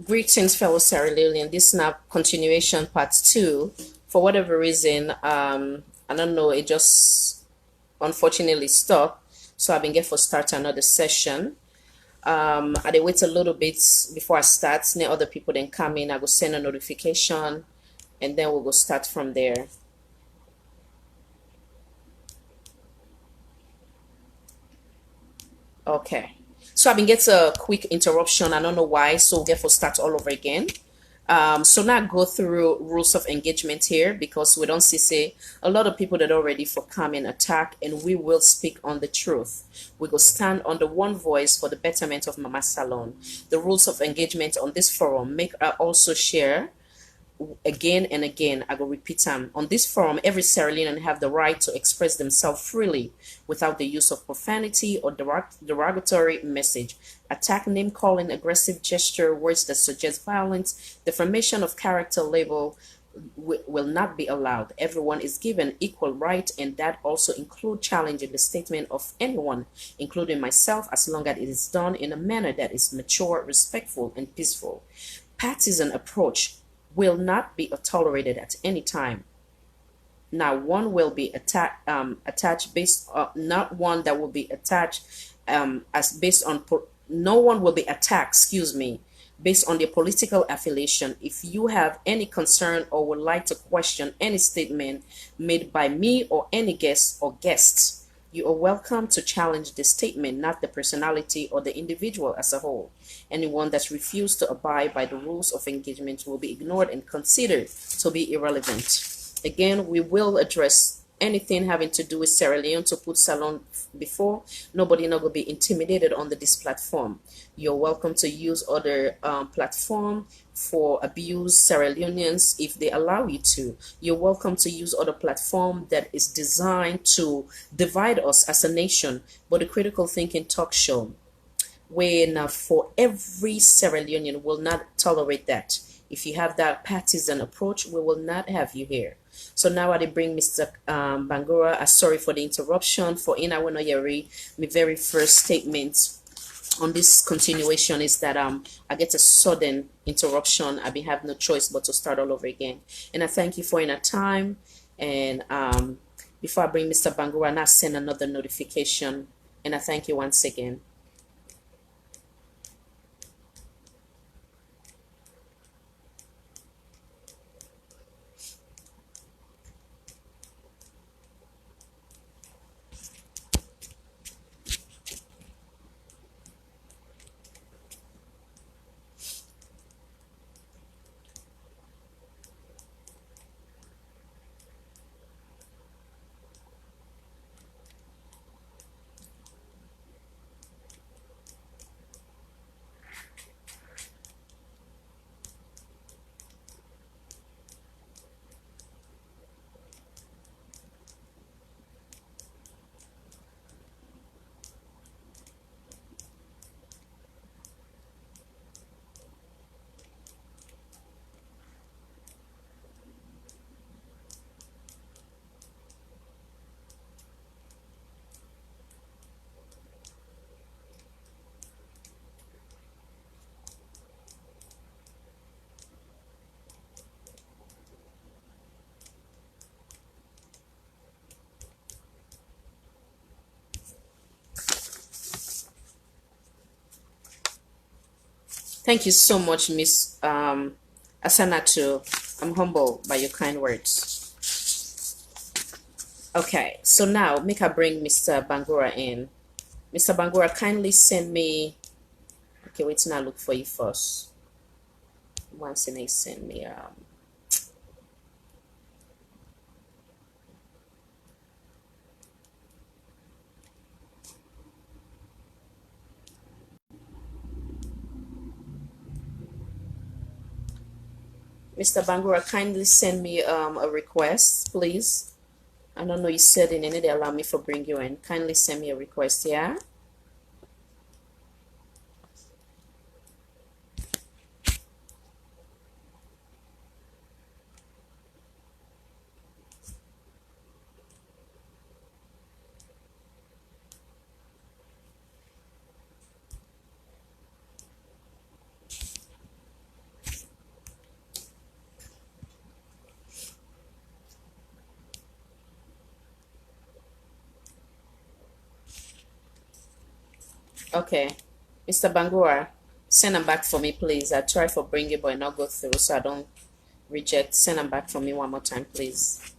Greetings, fellow Sierra Leonean. This is now continuation part two. For whatever reason, I don't know, it just unfortunately stopped. So I've been getting for start another session. I did wait a little bit before I start. Now other people then come in. I will send a notification, and then we'll go start from there. Okay. So I've been getting a quick interruption. I don't know why. So we'll get for start all over again. So now go through rules of engagement here because we don't see say a lot of people that are ready for come and attack, and we will speak on the truth. We go stand on the one voice for the betterment of Mama Salon. The rules of engagement on this forum make also share again and again. I go repeat them. On this forum, every Sierra Leonean have the right to express themselves freely without the use of profanity or derogatory message, attack, name calling, aggressive gesture, words that suggest violence, defamation of character label will not be allowed. Everyone is given equal right, and that also include challenging the statement of anyone, including myself, as long as it is done in a manner that is mature, respectful, and peaceful. Partisan approach will not be tolerated at any time. Now, one will be attached based not one that will be attached as based on no one will be attacked. Excuse me, based on their political affiliation. If you have any concern or would like to question any statement made by me or any guest or guests, you are welcome to challenge the statement, not the personality or the individual as a whole. Anyone that refused to abide by the rules of engagement will be ignored and considered to be irrelevant. Again, we will address anything having to do with Sierra Leone to put Salon before. Nobody not going to be intimidated on this platform. You're welcome to use other platform for abuse Sierra Leoneans if they allow you to. You're welcome to use other platform that is designed to divide us as a nation. But the Critical Thinking Talk Show, where for every Sierra Leonean will not tolerate that. If you have that partisan approach, we will not have you here. So now I bring Mr. Bangura. Sorry for the interruption. For Inawana Yeri, my very first statement on this continuation is that I get a sudden interruption. I be have no choice but to start all over again. And I thank you for your time. And before I bring Mr. Bangura, I send another notification. And I thank you once again. Thank you so much, Miss Asanato. I'm humbled by your kind words. Okay, so now make I bring Mr. Bangura in. Mr. Bangura, kindly send me. Okay, wait till I look for you first. Once and they send me. Mr. Bangura, kindly send me a request, please. I don't know you said in any they allow me for bring you in. Kindly send me a request, yeah? Okay. Mr. Bangura, send them back for me, please. I try for bring it, but it not go through, so I don't reject. Send them back for me one more time, please.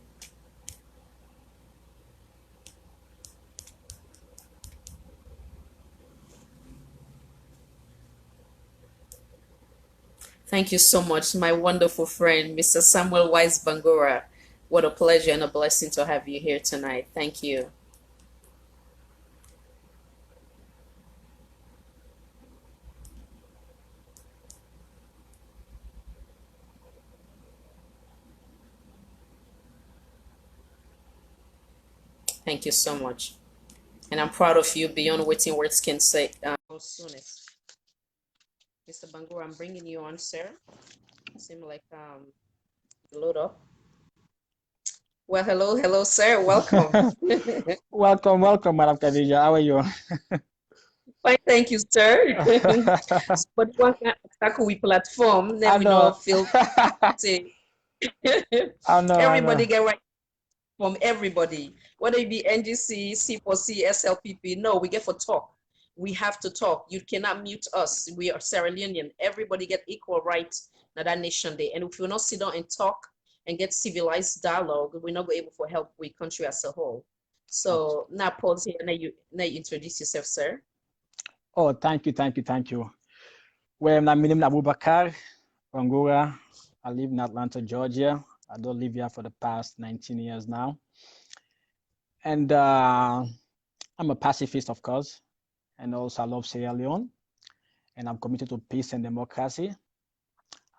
Thank you so much, my wonderful friend, Mr. Samuel Wise Bangura. What a pleasure and a blessing to have you here tonight. Thank you. Thank you so much. And I'm proud of you beyond waiting words can say. Soonest. Mr. Bangura, I'm bringing you on, sir. Seem like load up. Well, hello, hello, sir. Welcome. Welcome, welcome, Madam Khadija. How are you? Fine, thank you, sir. But one can tackle we platform, then I we know. know feel say I know, I know. everybody get right from everybody, whether it be NGC, C4C, SLPP. No, we get for talk. We have to talk. You cannot mute us. We are Sierra Leonean. Everybody get equal rights na that nation day. And if we not sit down and talk and get civilized dialogue, we're not able to help we country as a whole. Abs- So now pause here. Now you introduce yourself, sir. Oh, thank you, thank you, thank you. Well, my name is Abubakar Wangura. I live in Atlanta, Georgia. I don't live here for the past 19 years now. And I'm a pacifist, of course. And also, I love Sierra Leone. And I'm committed to peace and democracy.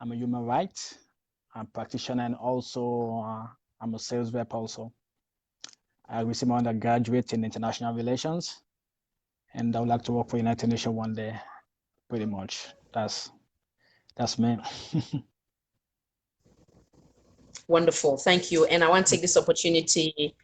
I'm a human rights practitioner, and also I'm a sales rep also. I received my undergraduate in international relations, and I would like to work for United Nations one day. Pretty much, that's me. Wonderful. Thank you. And I want to take this opportunity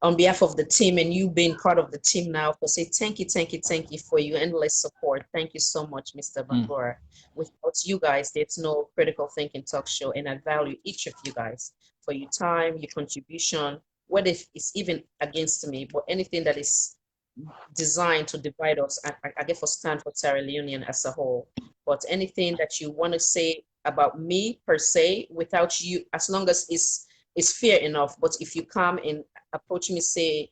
on behalf of the team and you being part of the team now to say thank you for your endless support. Thank you so much, Mr. Mm. Bangura. Without you guys, there's no critical thinking talk show, and I value each of you guys for your time, your contribution, whether it's even against me, but anything that is designed to divide us. I get for stand for Sierra Leonean as a whole. But anything that you want to say about me per se, without you, as long as it's fair enough. But if you come and approach me, say,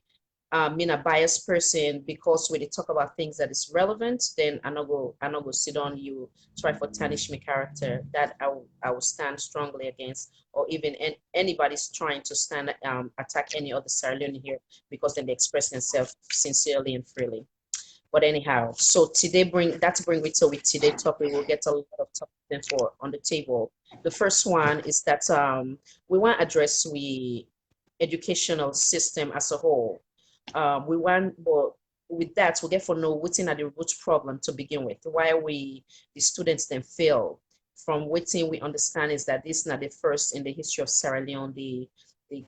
I'm a biased person because when they talk about things that is relevant, then I not go sit on you, try for tarnish my character. That I will stand strongly against, or even anybody's trying to stand attack any other Sierra Leone here because then they express themselves sincerely and freely. But anyhow, so today bring me to with today topic. We'll get a lot of topics for on the table. The first one is that we want to address we educational system as a whole. We want, but with that, we get for know what's in at the root problem to begin with. Why we the students then fail. From waiting, we understand is that this is not the first in the history of Sierra Leone, the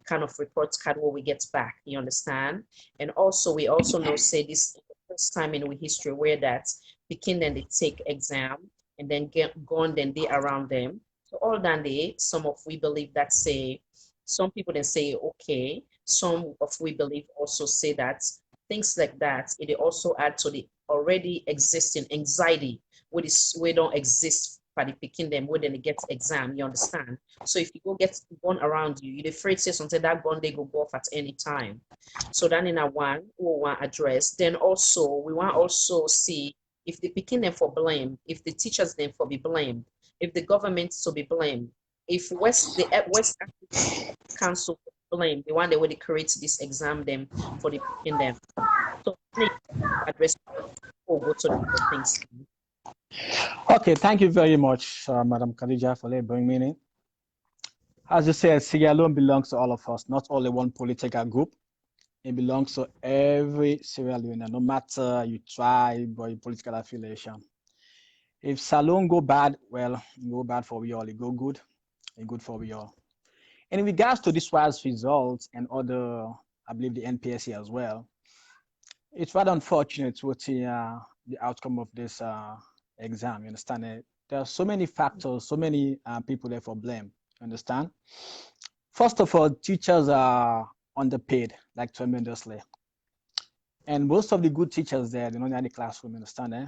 kind of report card where we get back. You understand? And also, we also know say this first time in our history where that begin then they take exam and then get gone then they around them. So all than they, some of we believe that say, some people then say okay, some of we believe also say that things like that, it also add to the already existing anxiety, which we don't exist for the picking them when they get exam, you understand? So if you go get gun around you, you're afraid say something that gun they go off at any time. So then in a one, we want address. Then also we want also see if the picking them for blame, if the teachers them for be blamed, if the government to be blamed, if West African Council blame, the one that would create this exam them for the picking them. So address or go to the other things. Okay, thank you very much, Madam Khadija, for laboring me in. As you said, Sierra Leone belongs to all of us, not only one political group. It belongs to every Sierra Leonean, no matter your tribe or your political affiliation. If Salone go bad, well, it go bad for we all. It go good, it good for we all. And in regards to this year's results and other, I believe the NPSC as well, it's rather unfortunate with the outcome of this exam. You understand it? There are so many factors, so many people there for blame. You understand? First of all, teachers are underpaid like tremendously. And most of the good teachers there, they're not in the classroom, understand, eh?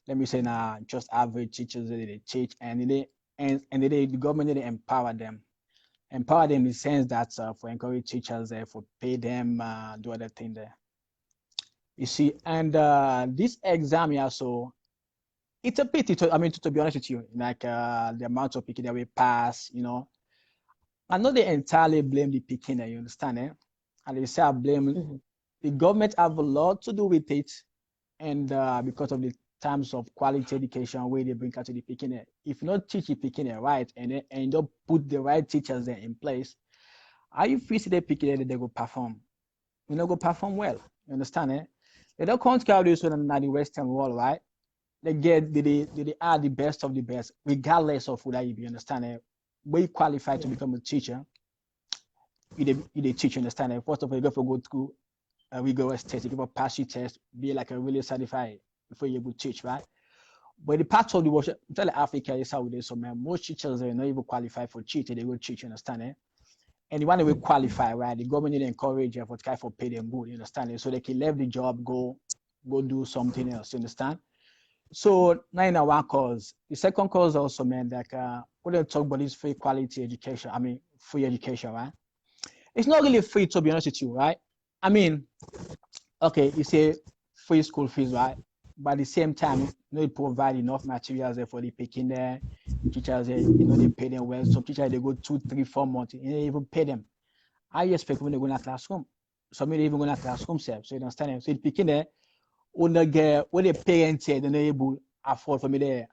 Let me say now, just average teachers, they teach, and the government, they empower them. Empower them in the sense that for encourage teachers there, for pay them, do other thing there. You see, and this exam here, so it's a pity. I mean, to be honest with you, like the amount of people that we pass, I know they entirely blame the picking, you understand, eh? And they say I blame Mm-hmm. the government have a lot to do with it, and because of the terms of quality education where they bring out to the picking, if you not teach the picking right, and you don't put the right teachers there in place, how you feel the picking that they go perform? You know, go perform well. You understand, eh? They don't count this one in the Western world, right? They are the best of the best, regardless of who that you be, understand, eh? Where you qualify to Yeah. become a teacher, you teach, understand, eh? First of all, you got to go through a rigorous test, you got to pass your test, be like a really certified before you able to teach, right? But the part of the world, tell Africa is how it is. So man, most teachers are not even qualified for teaching. They will teach, you understand, eh? And the one that will qualify, right? The government need to encourage you for try for pay them good, you understand? So they can leave the job, go do something else, you understand? So now in one cause. The second cause also, man, like we don't talk about this free quality education. I mean free education, right? It's not really free, to be honest with you, right? I mean, okay, you say free school fees, right? But at the same time, you provide enough materials there for the picking there. Teachers, they pay them well. Some teachers, they go 2, 3, 4 months, you don't even pay them. I expect when they go in a classroom. Some they even go in a classroom self. So you understand? So the picking there, when the parents say they're not able to afford for me there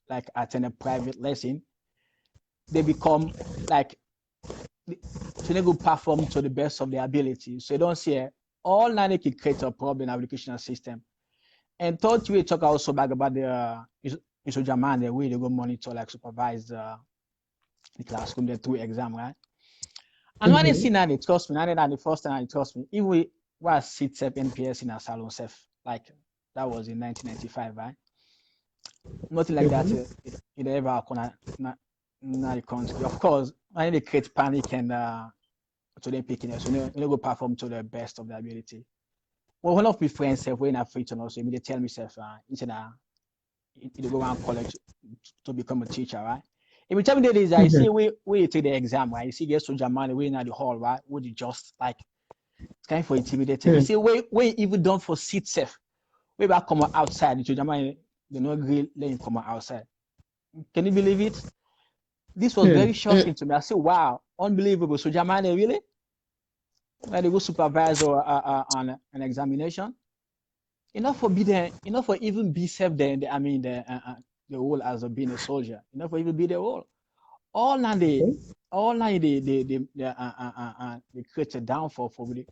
like attend a private lesson, they become like so they go perform to the best of their ability. So you don't see all now they can create a problem in our educational system. And third, we talk also back about the Jaman, the way they go monitor, like supervise the classroom, the 2 exam, right? And when they Mm-hmm. see now, they trust me. Now they the first time they trust me. If we was sit self NPS in a salon self, like that was in 1995, right? Nothing like that. Mm-hmm. It ever happen in the country. Of course, when they create panic and to them picking it, so they go perform to the best of their ability. Well, one of my friends said, when I free to know, so they tell me, self, you go around college to become a teacher, right? Every time they is, I see we take the exam, right? You see, get soldier man, we in the hall, right? Would you just like it's kind of for intimidating? You see, we even done for seat safe. We back come outside, the soldier man, they not really let him come outside. Can you believe it? This was very shocking to me. I said, wow, unbelievable. So Germany, really? Like they go supervisor on an examination. Enough for be there, enough for even be safe there. I mean, the role as a being a soldier. Enough for even be the role. All now they create a downfall for the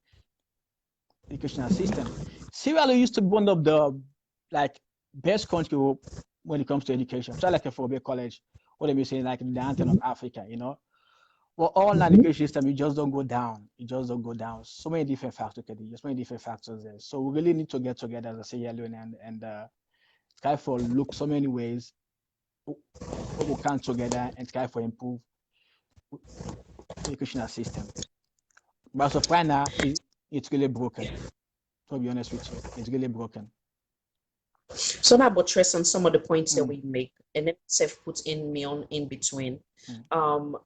educational system. Sierra Leone used to be one of the like best country when it comes to education. So like a for college, what am I saying? Like the anthem of Africa, Well, all now the education system, it just don't go down. It just don't go down. So many different factors, just many different factors there. So we really need to get together, as I say, Yellow, and try for look so many ways we can together and try for improve educational system. But so far now, it's really broken. To be honest with you, it's really broken. So now buttress on some of the points that Mm, we make, and then self put in me on in between. mm. Um,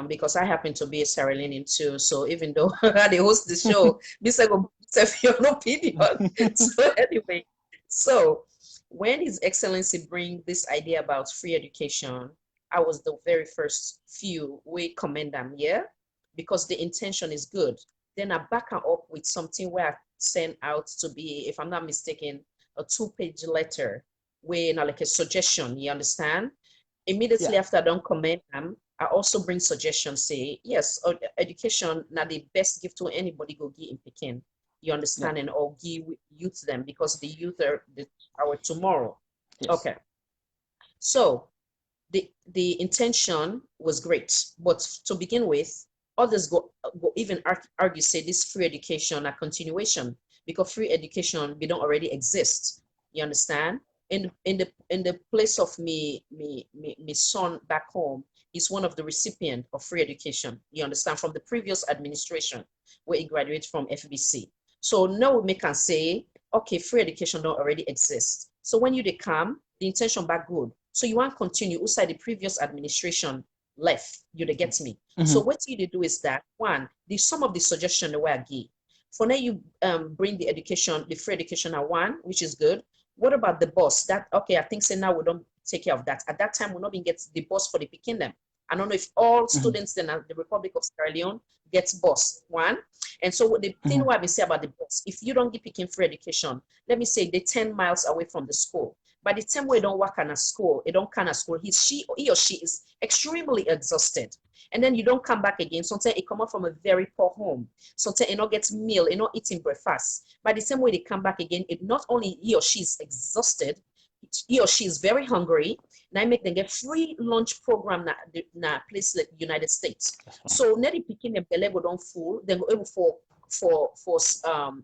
because I happen to be a Sierra Leonean too. So even though I host the show, this I go self your opinion. So anyway, so when His Excellency bring this idea about free education, I was the very first few we commend them, yeah, because the intention is good. Then I back her up with something where I send out to be, if I'm not mistaken, a 2-page letter where like a suggestion, you understand? Immediately Yeah, after I don't comment them, I also bring suggestions, say, yes, education now the best gift to anybody go give in Peking. You yeah, understand? And or give youth them because the youth are our tomorrow. yes, Okay. So the intention was great, but to begin with, others go even argue say this free education a continuation because free education they don't already exist. You understand? In the place of me son back home, he's one of the recipient of free education. You understand from the previous administration where he graduated from FBC. So now we can say, okay, free education don't already exist. So when you they come, the intention back good. So you want to continue outside the previous administration left, you they get me. So what you they do is that one, some of the suggestion the way I give. For now, you bring the education, the free education at one, which is good. What about the bus? That okay, I think say now we don't take care of that. At that time, we're not being get the bus for the picking them. I don't know if all students in the Republic of Sierra Leone gets bus, one. And so the thing what I say about the bus, if you don't get picking free education, let me say they're 10 miles away from the school. By the time we don't work in a school, it don't kind of school, he or she is extremely exhausted. And then you don't come back again. Sometimes it come up from a very poor home. Sometimes it not gets meal, it not eating breakfast. By the same way they come back again, it not only he or she is exhausted, he or she is very hungry. And I make them get free lunch program na place like United States. So neti picking them belly go don't full, then go able for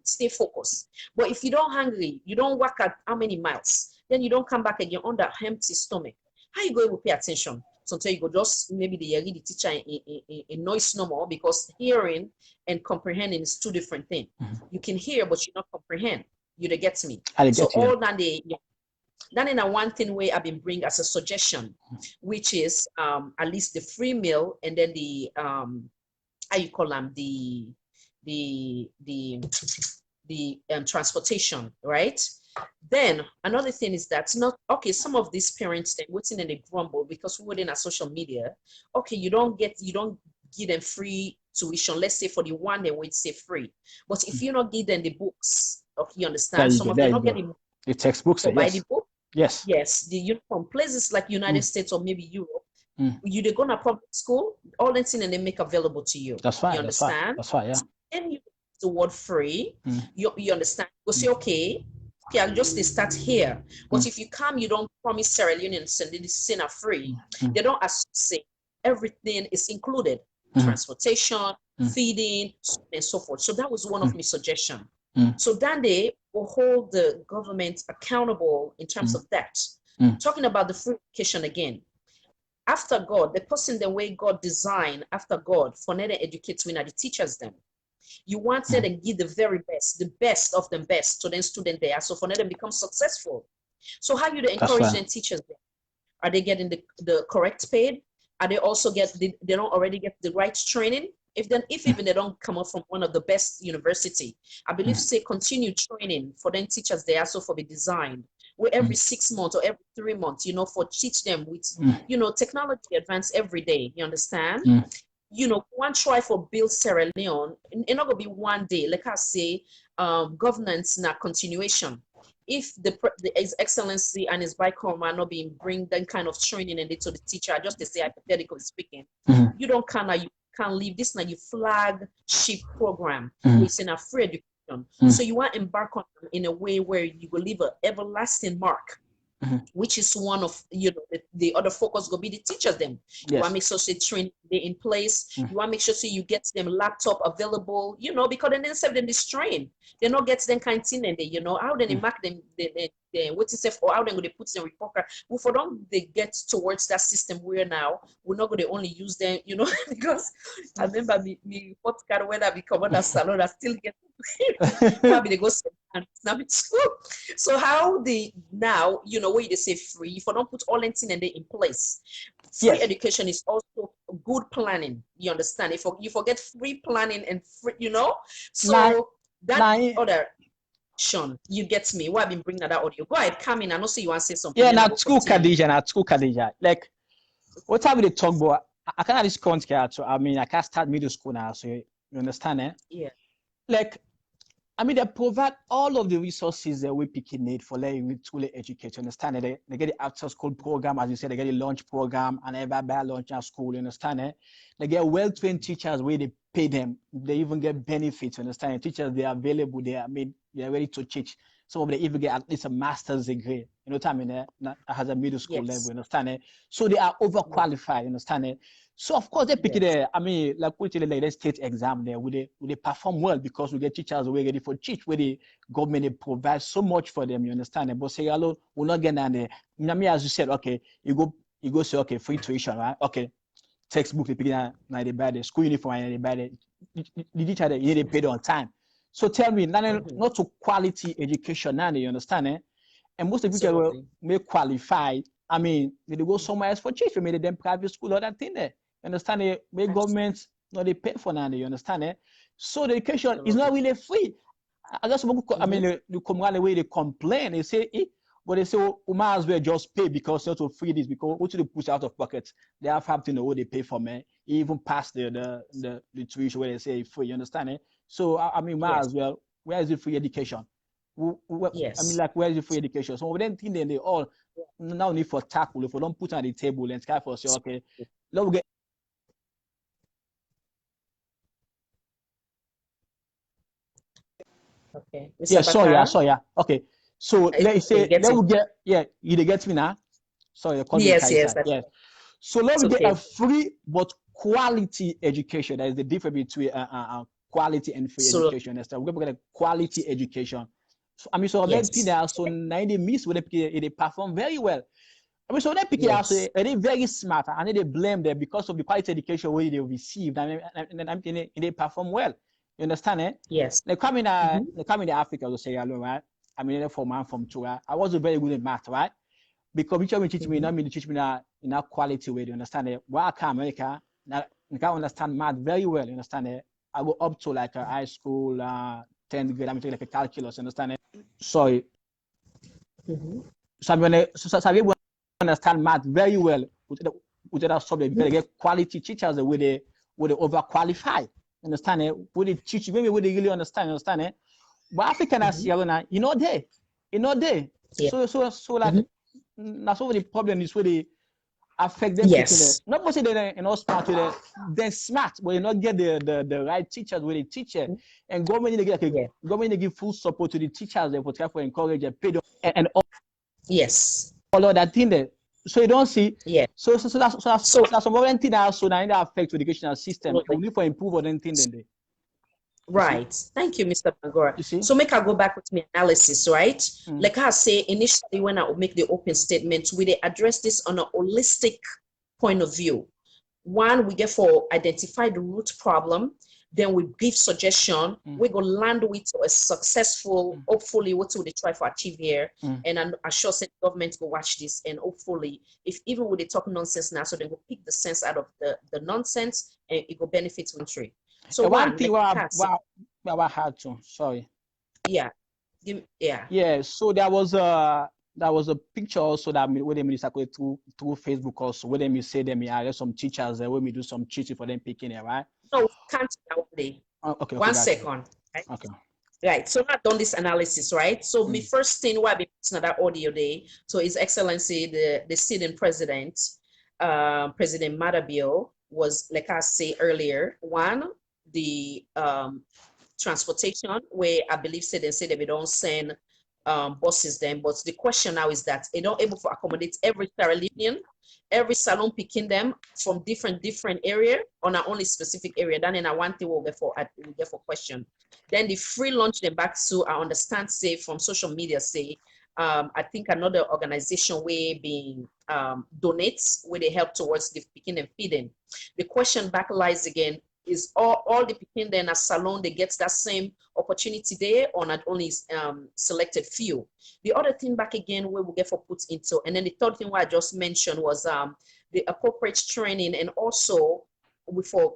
stay focused. But if you don't hungry, you don't work at how many miles, then you don't come back again on that empty stomach. How you go able pay attention? Sometimes you go just maybe they read the teacher in noise no more, because hearing and comprehending is two different things. You can hear, but you not comprehend. You don't get me. So all that they then in a one thing way I've been bring as a suggestion, which is at least the free meal, and then the how you call them, the transportation, right? Then another thing is that not okay. Some of these parents they waiting and they grumble because we're in a social media. Okay, you don't give them free tuition. Let's say for the one they would say free, but if you not give them the books, okay, you understand? Some of them not getting the textbooks. So buy the book. Yes. Yes, the uniform places like United States or maybe Europe. You they go to public school, all that thing and they make available to you. That's fine. You understand? That's fine. Yeah. And you use the word free. You understand? You say okay, I'll just start here. But if you come, you don't promise Sierra Leoneans and this is free. They don't say everything is included: transportation, feeding, and so forth. So that was one of my suggestions. So then they will hold the government accountable in terms of that. Talking about the free education again. After God, the person the way God designed after God for them to educate me, the teachers them. You want them to give the best of them best to them student there, so for them to become successful. So how you encourage them teachers there? Are they getting the correct paid? Are they also they don't already get the right training? If even they don't come up from one of the best university, I believe say continue training for them teachers there, so for the design where every 6 months or every 3 months, for teach them with technology advance every day. You understand? One try for build Sierra Leone, it's not gonna be one day. Like I say, governance na continuation. If His Excellency and his Bicom are not being bring that kind of training and to the teacher, just to say hypothetically speaking, you don't can't leave this now. You flagship program, which is in a free education. So you want to embark on them in a way where you will leave an everlasting mark. Which is one of the other focus will be the teachers them. You want to make sure say training in place. You want to make sure so you get them laptop available, because then they save them this train. They not get them kind of thing and they, how then they mark them what is or how then they put them report card. Well, for them they get towards that system where now we're not going to only use them, because I remember me what card when I become on that salon I still get probably they go and snap it. So how they now, where they say free, if I don't put all anything and they in place. Free education is also good planning. You understand? If you forget free planning and free, so that other Sean, you get me. Why I've been bringing that audio? Go ahead, come in. I know say you want to say something. Yeah, now school Khadija. Like what time they talk about? I can't just count. So I mean, I can't start middle school now. So you understand, eh? Yeah. Like, I mean, they provide all of the resources that we picking need for truly educate. You understand? They get the after school program, as you said, they get the lunch program, and everybody lunch at school. You understand? Eh? They get well-trained teachers where they pay them. They even get benefits. You understand? Teachers, they are available. They are ready to teach. Some of them even get at least a master's degree. You know what I mean? Has a middle school level. You understand? So they are overqualified. You understand? So of course they pick it. I mean, like we tell the state exam there, they perform well because we get teachers who are ready for teach. Where the government provides so much for them. You understand? But say hello, we're not getting there. Me as you said, okay, you go say okay, free tuition, right? Okay, textbook they pick now they buy the school uniform and they buy the teacher they pay on time. So tell me, Mm-hmm. not to quality education, now you understand, eh? And most of the people will Absolutely. may qualify. I mean, they go somewhere else for cheap, maybe them private school or that thing there. You understand it? May government not they pay for now, you understand it? So the education is not Absolutely. really free. I just I Mm-hmm. mean the come around the way they complain, they say, but they say, oh, we might as well just pay because you have to free this because what do they push out of pocket? They have to know what they pay for, man. Even past the tuition where they say free, you understand it? So I mean, might Yes. as well, where is the free education? I mean, Yes. like, where is the free education? So we then think they all now need for tackle. If we don't put on the table and try for say, okay, let me get. Okay. Yeah, Mr. sorry, yeah, Bakar? sorry, yeah. Okay. So It's let's okay. say, Get let it. me get, yeah, you get me now? Sorry, you call me Yes, yes, Kaisa. that's Yes. So let it's me get a okay. free but quality education. That is the difference between quality and free So education. We're going to get a quality education. So I mean, so I think yes. that so 90 miss with they perform very well. I mean, so they pick it also, Yes. they very smart and they blame them because of the quality education way they received. And they perform well. You understand, eh? Yes. Mm-hmm. They come in Africa to say hello, right? I mean, for man from Tura. I was very good at math, right? Because which will teach me, Mm-hmm. not me to teach me in a quality way. You understand it? Why I come America, now I can understand math very well. You understand it? I go up to like a high school, 10th grade. I'm taking like a calculus. You understand it? Sorry. Mm-hmm. So I'm gonna so I understand math very well with that subject because they get quality teachers where they overqualify. Understand it? Where they teach maybe where they really understand it. But African as Mm-hmm. you know there. Yeah. So like Mm-hmm. that's what the problem is where they affect them picking it. Yes. Not because they're smart, they're smart, but you not get the right teachers where they teach it. And government they get like Yeah. government they give full support to the teachers they for try for encourage and pay them and Yes. all of that thing there. So you don't see. Yeah. So So that's some other thing that so now that affect the educational system. And we absolutely. need for improve on anything then they. You see, Right. Thank you, Mr. Bangora. you see. So make I go back with my analysis, right? Mm. Like I say initially when I would make the open statement, we address this on a holistic point of view. One, we get for identify the root problem, then we give suggestion, Mm. we go land with a successful, Mm. hopefully what will they try for achieve here. Mm. And I'm sure the government will watch this and hopefully if even when they talk nonsense now, so they will pick the sense out of the nonsense and it will benefit country. So And one one, thing like where Kat said, I had to sorry. yeah, yeah. Yeah, so there was a picture also that where they circulate through Facebook also where they say them yeah, there's some teachers where we do some cheating for them picking it, right? No, we can't that one day. Oh, okay, One got you. second. Right? Okay. Right. So I've done this analysis, right? So my Mm. first thing why I be putting that audio day. So His Excellency, the sitting president, President Madabio, was like I say earlier, one, the transportation, where I believe said they say that we don't send buses then. But the question now is that they don't able to accommodate every Sierra Leonean, every salon picking them from different area on a only specific area. Then in a one thing we'll get for question. Then the free launch them back to I understand say from social media say I think another organization where being donates where they help towards the picking and feeding. The question back lies again is all the people then a salon they get that same opportunity there or not only selected few. The other thing back again where we get for put into and then the third thing what I just mentioned was the appropriate training and also for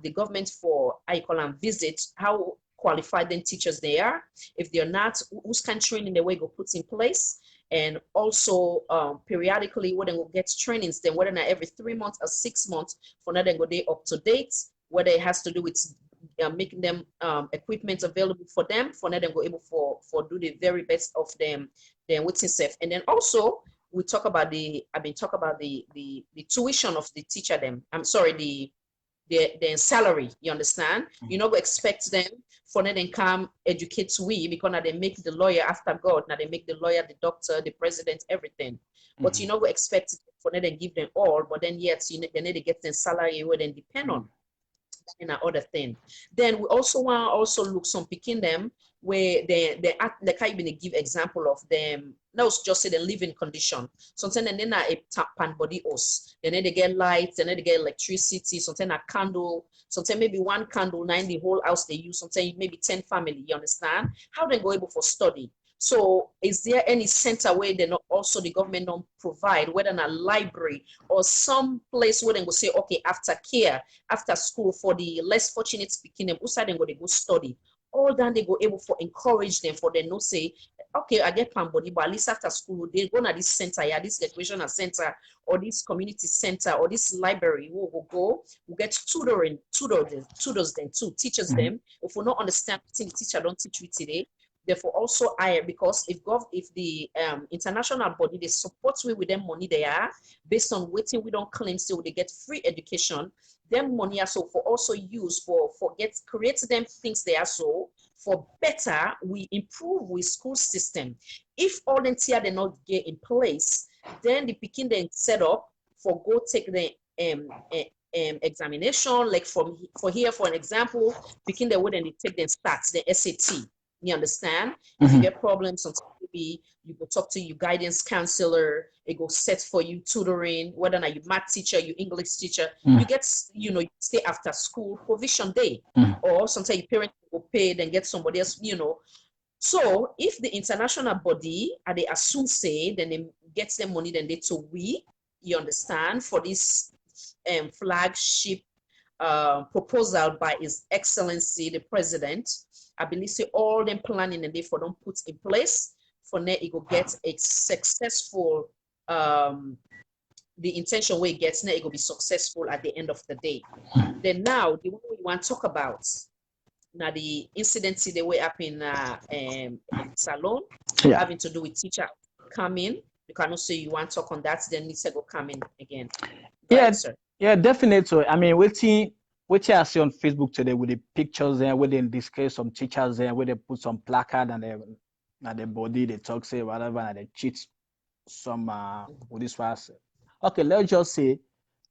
the government for I call them visit how qualified then teachers they are. If they're not, who's kind of training the way go put in place. And also periodically when they will get trainings, then whether not every 3 months or 6 months, for now they go they up to date, whether it has to do with making them equipment available for them, for now they go able for do the very best of them, then what's safe. And then also we talk about I've been talk about the tuition of the teacher them. I'm sorry, their salary, you understand? You know, we expect them for them to come educate we because now they make the lawyer after God, now they make the lawyer, the doctor, the president, everything. But you know, we expect for them to give them all, but then yet you know, they need to get their salary where they depend on in other thing. Then we also want to also look some picking them where they act, they can't even give example of them. No, just say the living condition. Sometimes then a pan body us. Then they get lights, then they get electricity, sometimes a candle, sometimes maybe one candle, nine the whole house they use, sometimes maybe 10 family, you understand? How they go able for study? So is there any center where they not also the government don't provide, whether in a library or some place where they go say, okay, after care, after school for the less fortunate speaking them, outside they go study. All that they go able for encourage them for them no say, okay, I get pan body, but at least after school, they go to this center, yeah, this recreational center or this community center or this library, we'll get tutors them too, teachers them. If we not understand, the teacher don't teach you today, therefore also higher because if the international body they support we with them money they are based on waiting we don't claim so they get free education, them money are so for also use for get create them things they are so for better we improve with school system. If all the tier they not get in place, then the picking then set up for go take the examination like from for here for an example picking the way then they take them stats the SAT. You understand? If you get problems, sometimes maybe you go talk to your guidance counselor. It go set for you tutoring, whether or not you math teacher, you English teacher. You get, you stay after school provision day, or sometimes your parents will pay, then get somebody else. So if the international body, they assume say, then they get them money, then they to we, you understand, for this flagship proposal by His Excellency the President. I believe say all them planning and they for them put in place for now it will get a successful the intention where it gets now it will be successful at the end of the day. Then now the one we want to talk about now the incident they were up in Salon having to do with teacher coming. You cannot say you want to talk on that, then need to go come in again. Go ahead, sir. Yeah, definitely. I mean, what I see on Facebook today with the pictures there, where they discuss some teachers there, where they put some placard and their body, they talk say whatever, and they cheat some with this was. Okay, let's just say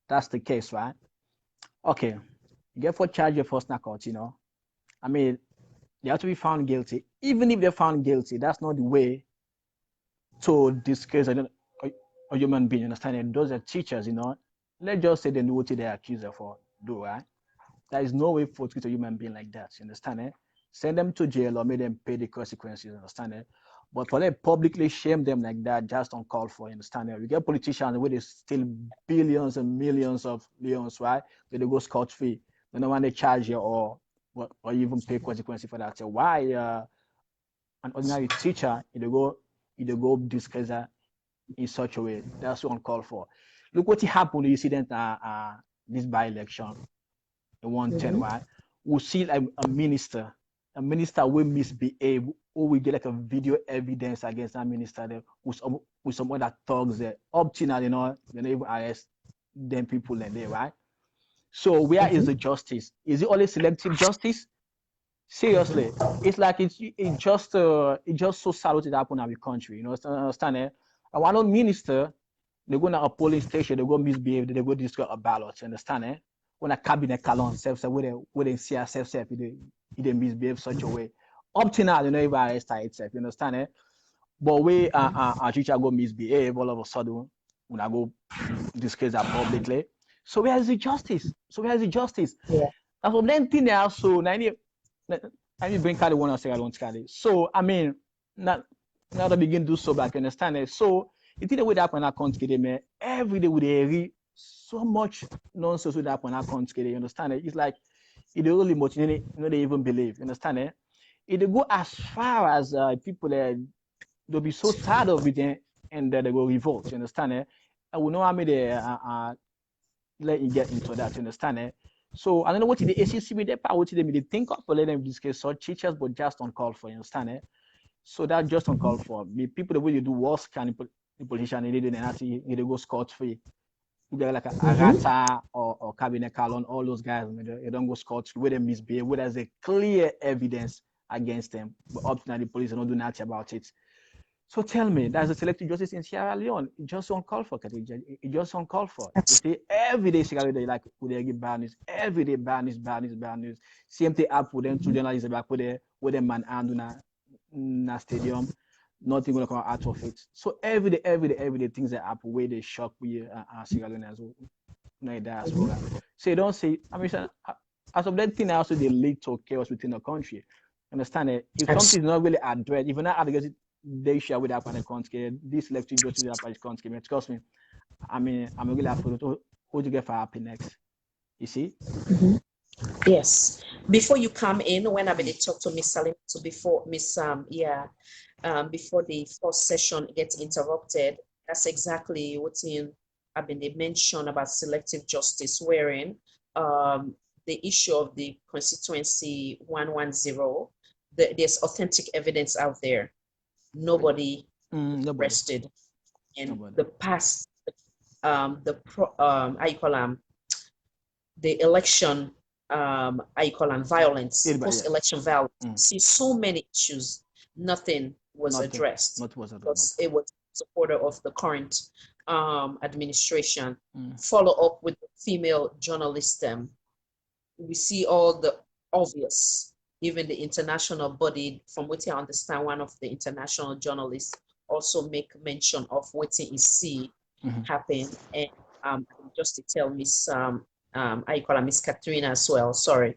that's the case, right? Okay, you get for charge your first knockout, I mean, they have to be found guilty. Even if they're found guilty, that's not the way to discuss a human being, understand? And those are teachers, Let's just say they know what they're accused of for do, right? There is no way for treat a human being like that, you understand? Send them to jail or make them pay the consequences, understand? But for them publicly shame them like that, just uncalled for, you understand? We get politicians where they steal billions and millions of leons, right? Where they go scot-free. They don't want to charge you or even pay consequences for that. So why an ordinary teacher, they go discuss that in such a way? That's uncalled for. Look what happened. You see that this by-election in 110, right? We see like a minister will misbehave, or we get like a video evidence against that minister there with some other thugs there. Up to now, they even arrest them people in there, right? So where is the justice? Is it only selective justice? Seriously, it's like it just so sad it happened in our country. Understand? And one minister, they go to a polling station, they go misbehave, they go destroy a ballot. You understand? When a cabinet calon self where they see herself, they misbehave such a way. Up to now, even arrest itself. You understand? But we our teacher go misbehave all of a sudden when I go discuss that publicly. So where is the justice? Yeah. That's what then thing there. So let me bring card one or say I don't carry. So I mean, now they begin to do so back, you understand it? So it did the way that when I can't get them every day with read so much nonsense with that when I can't get it, you understand it? It's like it really much they even believe, you understand it? It go as far as people they'll be so tired of it and they go revolt, you understand it? I will know how many let you get into that, you understand it? So I don't know what the ACC with their power, what they think of for let them discuss such teachers, but just uncalled for, you understand it? So that just uncalled for. The people the way you do worse can the politician they didn't actually they go scot-free. You get like a Arata or Cabinet Calon, all those guys, they don't go scot-free, where they misbehave, where there's a clear evidence against them. But up to now the police are not doing nothing about it. So tell me, there's a selective justice in Sierra Leone. It just uncalled for, it just uncalled for. You see, every day Sierra Leone, like, would they give bad news? Every day, bad news. Same thing up with them, two journalists back with with a man and na stadium, nothing gonna come out of it. So every day, things that happen where they shock we Sierra Leone as well, no diaspora. So you don't say, I mean, as of that thing, also they lead to chaos within the country. Understand it? If something is not really addressed, if you're not addressing they share with that the country, this electric justice with that country, trust me. I mean, I'm really afraid to who to get for happy next. You see? Yes. Before you come in, when I been talk to Miss Salim, so before Miss before the first session gets interrupted, that's exactly what I've been mentioned about selective justice, wherein the issue of the constituency 110, there's authentic evidence out there. Nobody arrested, and the past how you call them, the election how you call them, violence, post-election violence. See so many issues, nothing was addressed because it was supporter of the current administration. Follow up with the female journalist. We see all the obvious, even the international body, from what I understand, one of the international journalists also make mention of what you see happen. And just to tell Miss I call her Miss Katrina as well, sorry,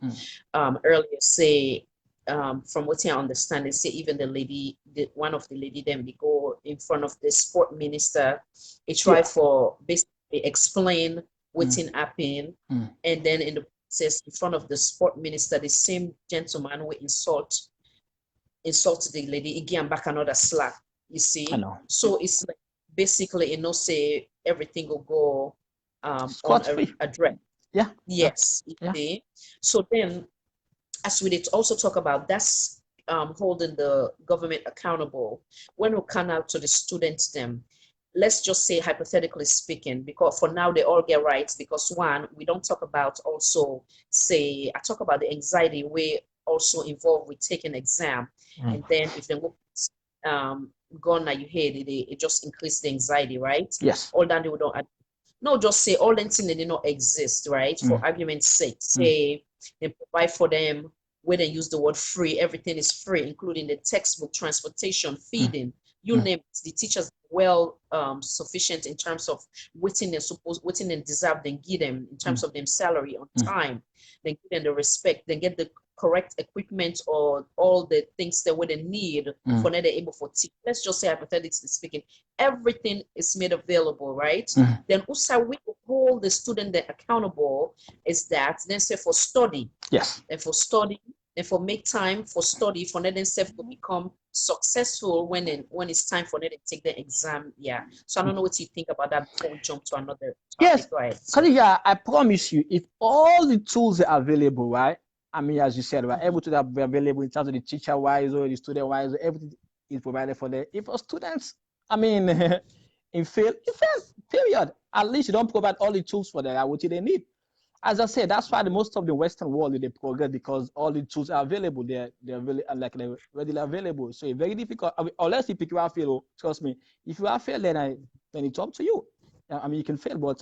earlier say, from what I understand, they say even the lady, one of the lady, them, they go in front of the sport minister, they try for basically explain what's happening, and then in the process in front of the sport minister, the same gentleman will insult the lady, again back another slap, you see. So it's like basically, say everything will go unaddressed. Yes. So then, as we did also talk about, that's holding the government accountable. When we come out to the students, them, let's just say hypothetically speaking, because for now they all get rights, because one, we don't talk about also, say, I talk about the anxiety we also involved with taking exam, and then if they go gone at your head, it just increase the anxiety, right? Yes. All that they would not. No, just say all them things they did not exist, right? For argument's sake, say they provide for them where they use the word free, everything is free, including the textbook, transportation, feeding, you name it. The teachers well sufficient in terms of what they deserve, then give them in terms of them salary on time, then give them the respect, then get the correct equipment or all the things that they need for them they're able for teach. Let's just say hypothetically speaking, everything is made available, right? Then also we hold the student accountable is that then say for study. Yes. And for study, and for make time for study, for them themselves to become successful when it's time for them to take the exam. Yeah. So I don't know what you think about that before we jump to another topic. Yes. Go ahead. Khadija, I promise you, if all the tools are available, right? I mean, as you said, we're able to be available in terms of the teacher-wise or the student-wise, everything is provided for them. If our students, I mean, in fail, period. At least you don't provide all the tools for them, what they need. As I said, that's why most of the Western world they progress, because all the tools are available. They're really like they're readily available. So it's very difficult. I mean, unless if you are fail, trust me. If you are fail, then it's up to you. I mean, you can fail, but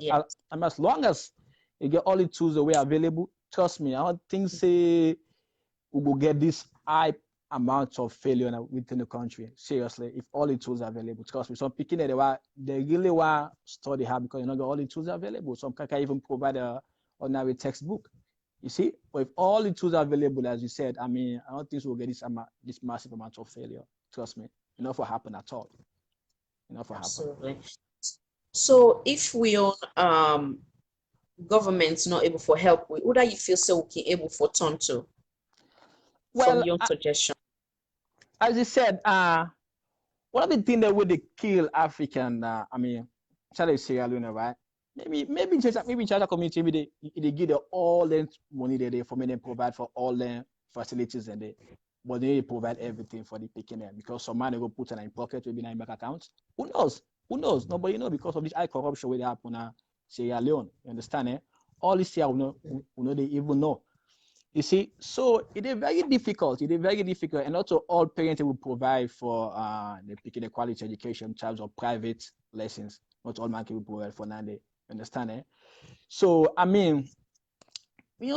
as long as you get all the tools the way available, trust me. I don't think say we will get this high amount of failure within the country. Seriously, if all the tools are available, trust me. Some picking they really want study hard because you know all the tools are available. Some can even provide a ordinary textbook. You see, but if all the tools are available, as you said, I mean, I don't think we'll get this massive amount of failure. Trust me, enough will happen at all. Enough will happen. So if we on government's not able for help with, what do you feel so we able for turn to? Well, from your suggestion. As you said, one of the things that would kill African, I mean, Sierra Leone, right? Maybe China community, maybe they give them all the money they for me, they provide for all the facilities and but they provide everything for the picking them because some money go put in a pocket, maybe in a bank account. Who knows? Nobody knows because of this high corruption where they happen in Sierra Leone. You understand? All this here, we know they even know. You see, so it is very difficult. And also all parents will provide for the picking a quality education in terms of private lessons. Not all man can provide for now. Understand? So I mean,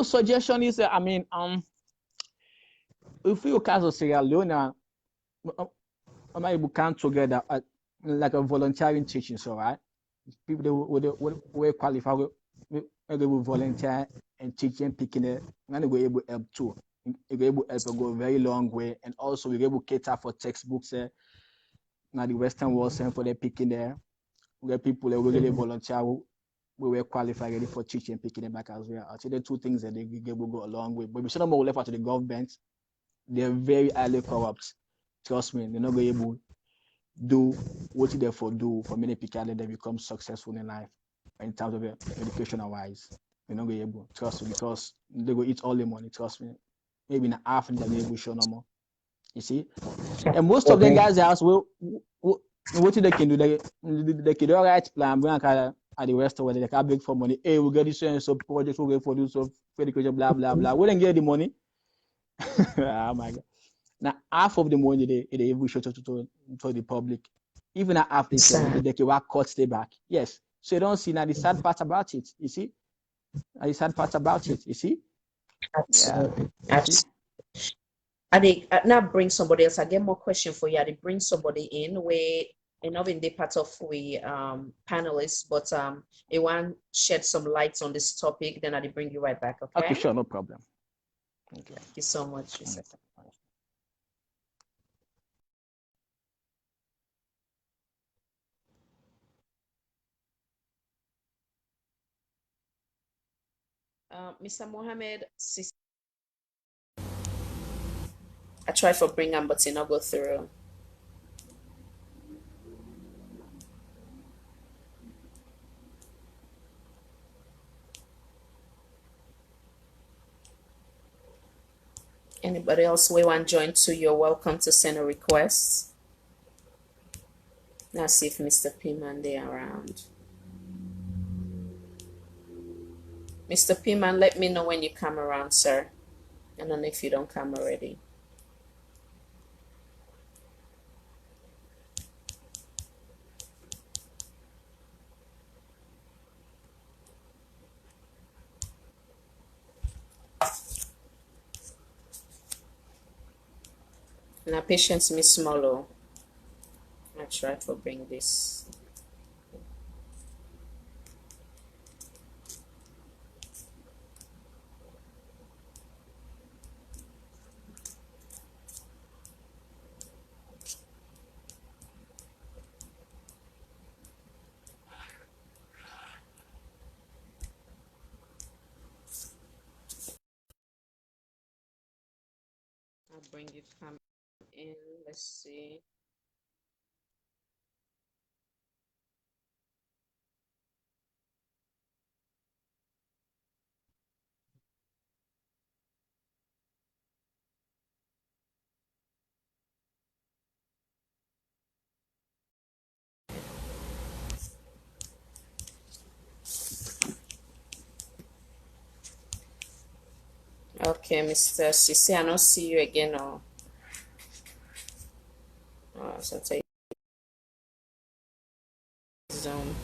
suggestion is I mean, if you caso Sierra Leone, am able to come together like a volunteering teaching, so right? People they will qualify they will volunteer and teach and picking it, and they were able to help too. They were able to help go a very long way, and also we were able to cater for textbooks. Now the Western world sent for their picking there, where people they really volunteer. We were qualified ready for teaching and picking them back as well. I'll say the two things that they will go a long way. But we should not more left out to the government. They're very highly corrupt. Trust me, they're not going to be able to do what they for do for many people and they become successful in life in terms of educational wise. They're not going to be able, trust me, because they will eat all the money, trust me. Maybe in half they're going to show no more. You see? And most of them guys ask, well, what they can do? They can do a right plan, at the rest of where they can beg for money. Hey, we'll get this and so projects, we'll get for this, so education, blah, blah, blah. We don't get the money. Oh my God. Now, half of the money they even show to the public. Even half they say they can work cuts they back. Yes. So you don't see now the sad part about it. You see? The sad part about it. You see? Absolutely. Yeah. Absolutely. I they now bring somebody else. I get more question for you. I bring somebody in where not in the part of we panelists, but they want shed some lights on this topic. Then I bring you right back. Okay. Okay, sure, no problem. Okay. Thank you so much. Mr. Mohammed, I tried for bring him, but he not go through. Anybody else we want join to, you're welcome to send a request. Now see if Mr. Piman they around. Mr. Piman, let me know when you come around, sir. I don't know if you don't come already. Now patience me small. I try to bring this. I'll bring you come in. Let's see. Okay, Mr. Sisi, I don't see you again. So take Zoom.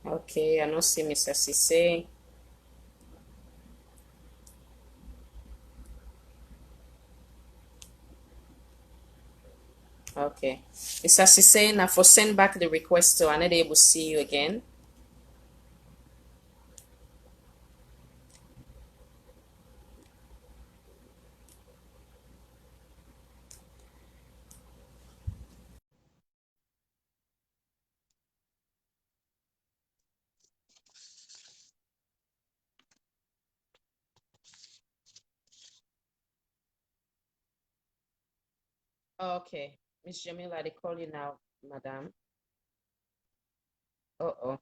Okay, I don't see Mr. Sisi. Okay. Mr. Sisi, now for send back the request to, I'm not able to see you again. Okay. Miss Jamila, they call you now, madam. Uh-oh.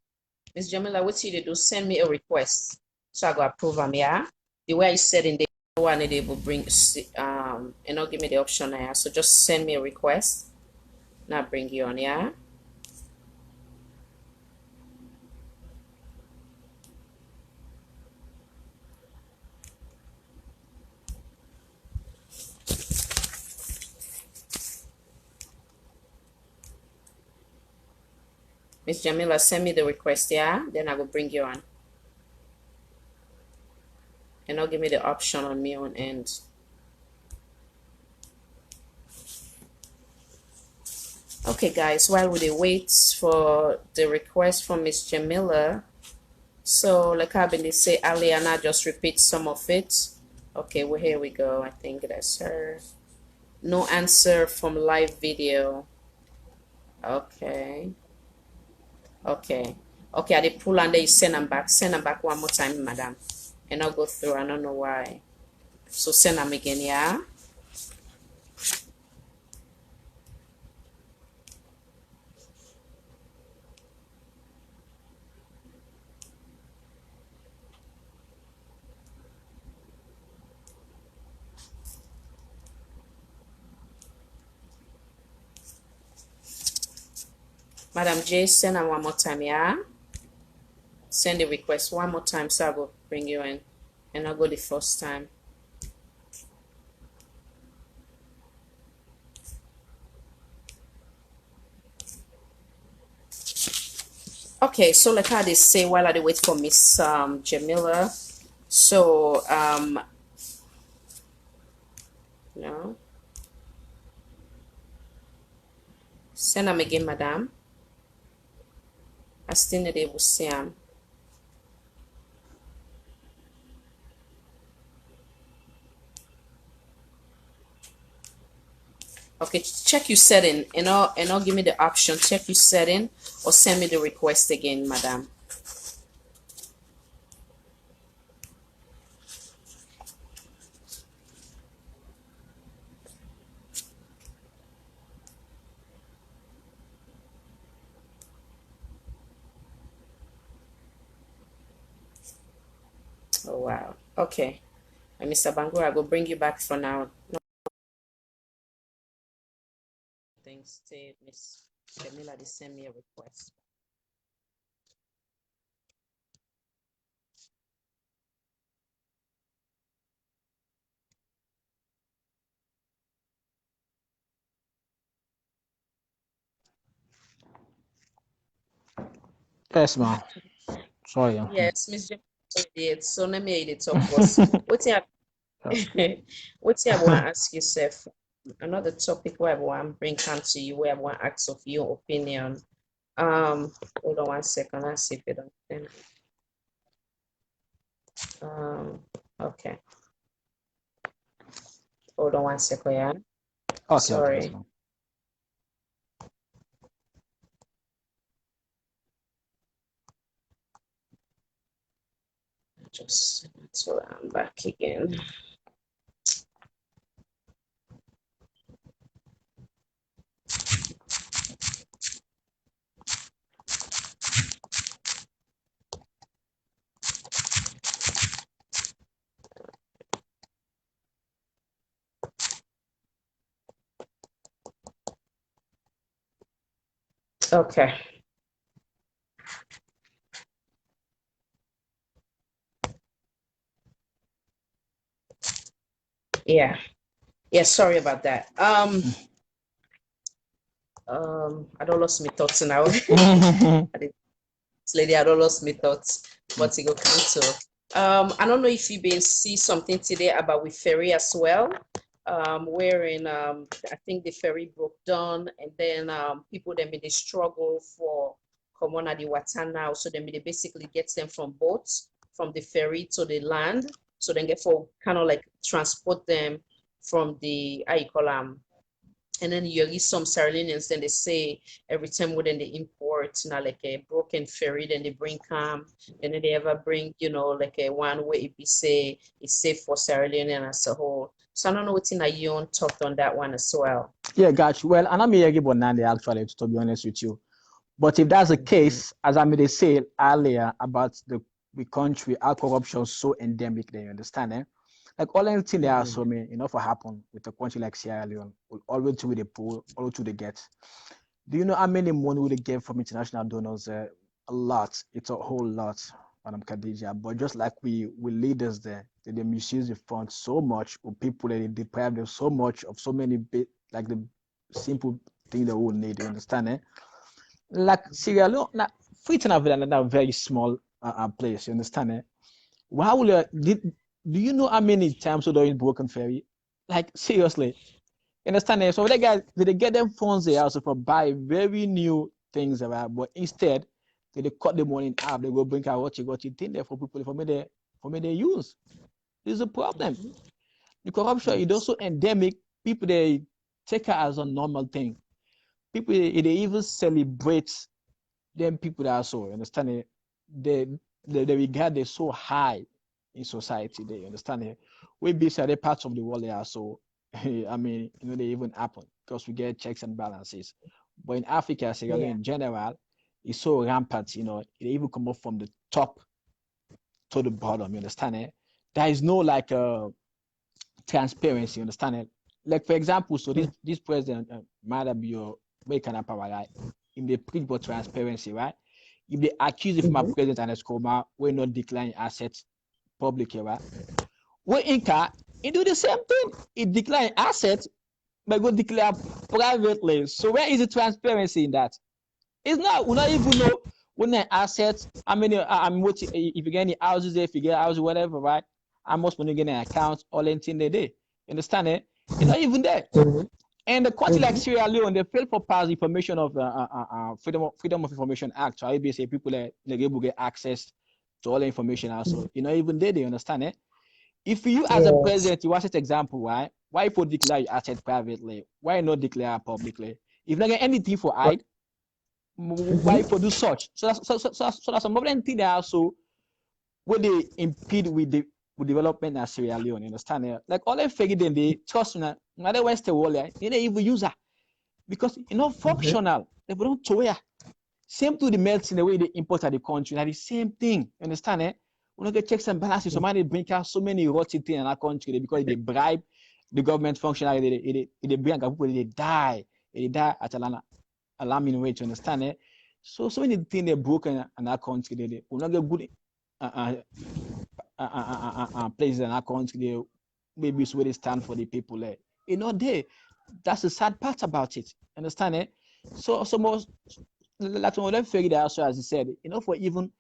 Miss Jamila, what you do? Send me a request. So I go approve them, yeah? The way I said in the one they will bring and not give me the option there. So just send me a request. Now bring you on, yeah? Miss Jamila, send me the request, yeah? Then I will bring you on. And I'll give me the option on me on end. Okay, guys, while we wait for the request from Miss Jamila, so like I've been say Aliana, just repeat some of it. Okay, well here we go. I think that's her. No answer from live video. Okay. Okay. Okay, I did pull and then you send them back. Send them back one more time, madam. And I'll go through. I don't know why. So send them again, yeah? Madam J, send them one more time, yeah? Send the request one more time so I will bring you in. And I'll go the first time. Okay, so like how they say while I wait for Miss Jamila. So no. Send them again, madam. I still need able to see them. Okay, check your setting and I'll give me the option. Check your setting or send me the request again, madam. Oh wow. Okay. And Mr. Bangura, I will bring you back for now. No thanks to Miss Jamila, they send me a request. Yes, ma'am. Sorry. Yes, Miss Jamila did. So let me edit talk first. What you what I want to ask yourself? Another topic where I want to bring come to you, where I want to ask of your opinion. Hold on one second. Let's see if you don't think. Okay. Hold on one second, yeah. Okay, yes, Sorry. ma'am. Just so I'm back again. Okay. Yeah. Yeah, sorry about that. I don't lost my thoughts now. This lady, I don't lost my thoughts, but it go cancel. I don't know if you been see something today about with ferry as well. Wherein I think the ferry broke down, and then people then they struggle for come on at the water now, so then they basically get them from boats from the ferry to the land, so then get for kind of like transport them from the how you call and then you get some Sierra Leoneans, then they say every time when they import, like a broken ferry, then they bring come, and then they ever bring, like a one way it be say it's safe for Sierra Leone as a whole. So I don't know what's in you on talked on that one as well. Yeah, got you. Well, and I'm here about Nandi actually, to be honest with you. But if that's the Mhm. case, as I made a say earlier about the country, our corruption is so endemic there, you understand, eh? Like all anything there are so Mhm. many, enough will happen with a country like Sierra Leone, will always to the poor, all to the get. Do you know how many money will they get from international donors? A lot. It's a whole lot, Madam Khadija. But just like we leaders there, they misuse the funds so much, or people they deprive them so much of so many bit like the simple thing they will need. You understand, eh? like Sierra Leone, now, Freetown have another very small place, you understand? Eh? How will do you know how many times we in Broken Ferry? Like, seriously. You understand? Eh? So they get them funds there also for buy very new things, right? But instead, they cut the money in half, they go bring out what you think there for people for me they use. This is a problem. The corruption is Yes. also endemic. People they take it as a normal thing. People they even celebrate them people that are so understand it. They they regard it so high in society. They understand it. We basically other parts of the world they are so I mean, you know, they even happen because we get checks and balances. But in Africa, Sierra Leone Yeah. in general, it's so rampant, you know, it even come up from the top to the bottom, you understand it? There is no like transparency, you understand it? Like for example, so this president might be your way kind of power, right? If they preach about transparency, right? If they accuse the former Mm-hmm. president and his coma, we're not declaring assets publicly, right? We Inca, it do the same thing. It decline assets, but go declare privately. So where is the transparency in that? It's not. We not even know when the assets. How many? I'm what if you get any houses there, if you get houses, whatever, right? How much money you get in accounts, all anything they day. You understand it? It's not even there. Mm-hmm. And the country like Mm-hmm. Sierra Leone, they fail for pass information of Freedom of Information Act. So basically people that they able to get access to all the information also. You know, even they understand it. If you as a Yes. president, you want set example, why? Why for declare your asset privately? Why not declare publicly? If not get anything for hide, why Mm-hmm. for do such? So that's some of them thing that also where they impede with the with development in Sierra Leone. You understand? Like all them figure them they trust me. Now they West the world, they don't even use her because you know Mm-hmm. functional. They don't to where. Same to the medicine, the way they import at the country, like the same thing. You understand? We don't get checks and balances. Somebody bring out so many rotten things in our country because they bribe the government functionary, they bring people, they die at an alarming rate. You understand? So many things they broken in our country. They will not get good uh, places in our country. They maybe it's where they stand for the people. You know, that's the sad part about it. Understand? So most like some of them figure that also, as you said, for even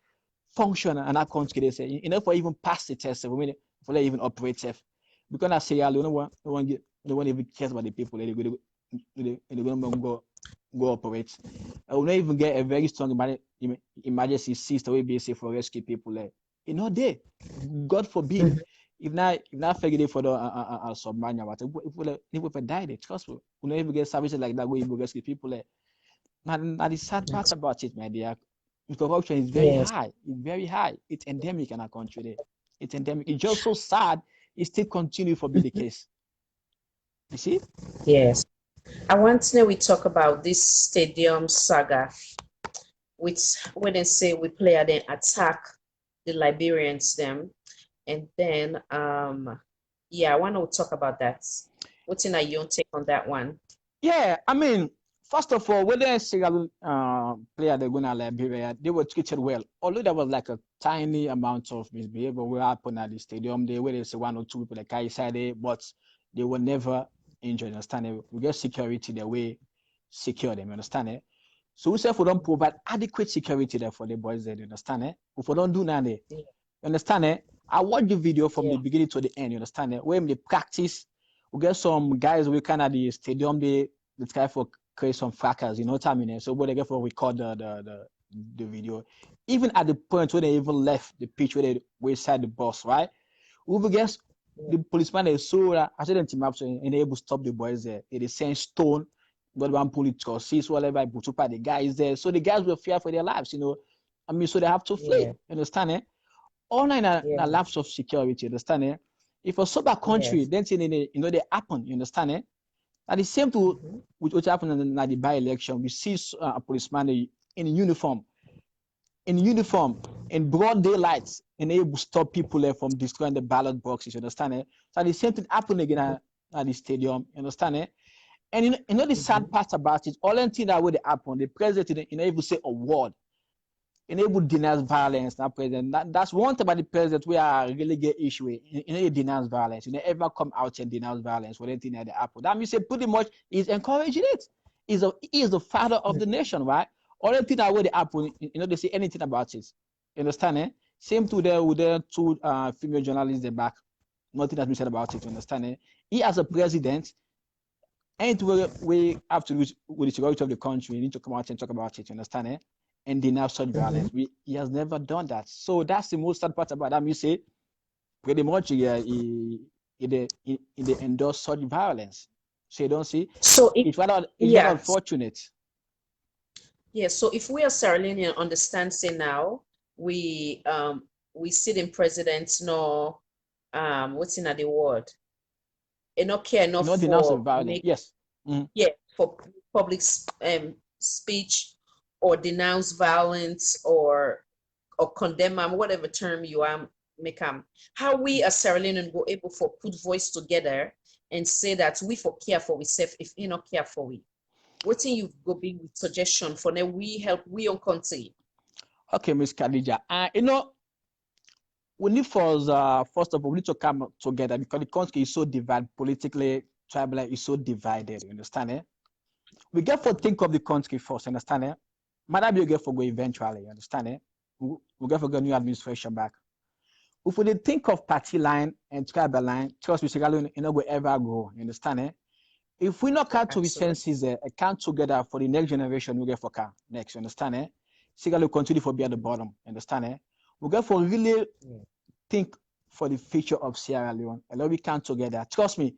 function and our country, they say, for even pass the test, for they even operate safe. Because I say, no one even cares about the people, they're going to go operate. I will not even get a very strong emergency system where be safe for rescue people. There. God forbid. Mm-hmm. If not figure it for the submarine, if we die, they trust me. We not even get services like that where you rescue people. Now the sad part about it, my dear, corruption is very Yes. high. It's very high. It's endemic in our country. There. It's endemic. It's just so sad. It still continue for be the Mm-hmm. case. You see? Yes. I want to know we talk about this stadium saga, which when they say we player then attack the Liberians them, and then yeah, I want to talk about that. What's in your take on that one? Yeah. I mean, first of all, when they single player they're gonna Liberia, they were treated well. Although there was like a tiny amount of misbehavior will happen at the stadium, they where they say one or two people like I said, but they were never injured. Understand it? We get security the way secure them. Understand it? So we say if we don't provide adequate security there for the boys there, you understand it? If we don't do that, you Yeah. understand it? I watched the video from Yeah. the beginning to the end, you understand it? When they practice, we get some guys we kind of the stadium, they try for create some fracas, you know what I mean? So what they get for record the video. Even at the point where they even left the pitch where they were inside the bus, right? We guess Yeah. the policeman they saw that I said team up and they able to stop the boys there. They send stone, got one pull it sees whatever I put the guys there. So the guys were fear for their lives, you know. I mean, so they have to flee. Yeah. Understand it? Online Yeah. a lapse of security, understand it? If a sober country, Yes. then they happen, you understand it? And the same to Mm-hmm. which happened in the by-election, we see a policeman in uniform, in uniform, in broad daylight, and able to stop people from destroying the ballot boxes, you understand it? So the same thing happened again at the stadium, you understand it? And the Mm-hmm. sad part about it, all the things that would happen, the president, able to say a word, enable denies violence now president. That's one thing about the president we are really get issue with. He denies violence. He never come out and denounce violence for anything at the apple. That means say pretty much he's encouraging it. He is the father of the nation, right? Only thing that would happen, they say anything about it. You understand? Same to the with the two female journalists the back. Nothing has been said about it. You understand? He as a president, anything we have to do with the security of the country, we need to come out and talk about it. You understand? And denounce such violence. He has never done that. So that's the most sad part about that. You say pretty much he endorse such violence. So you don't see. So It's rather yeah, unfortunate. yeah. So if we are Sierra Leonean understand, say now we sit in presidents no what's in the word? And not care enough Not denounce for violence. make Yes. Mm-hmm. yeah for public speech or denounce violence or condemn them, whatever term you make them. How we as Sierra Leonean go able for put voice together and say that we for care for we self if you not care for we. What thing you go be with suggestion for now we help we on country. Okay, Miss Khadija. We need first of all, we need to come together because the country is so divided politically, tribal is so divided. You understand? We get to think of the country first. Understand? Madam, you get for go eventually. You understand? We get for go new administration back. If we think of party line and tribal line, trust me, Sierra Leone, will ever grow. You understand? If we not come to the senses, come together for the next generation, we get for car next. You understand? Sierra Leone continue for be at the bottom. You understand? We get for really think for the future of Sierra Leone, and then we come together. Trust me,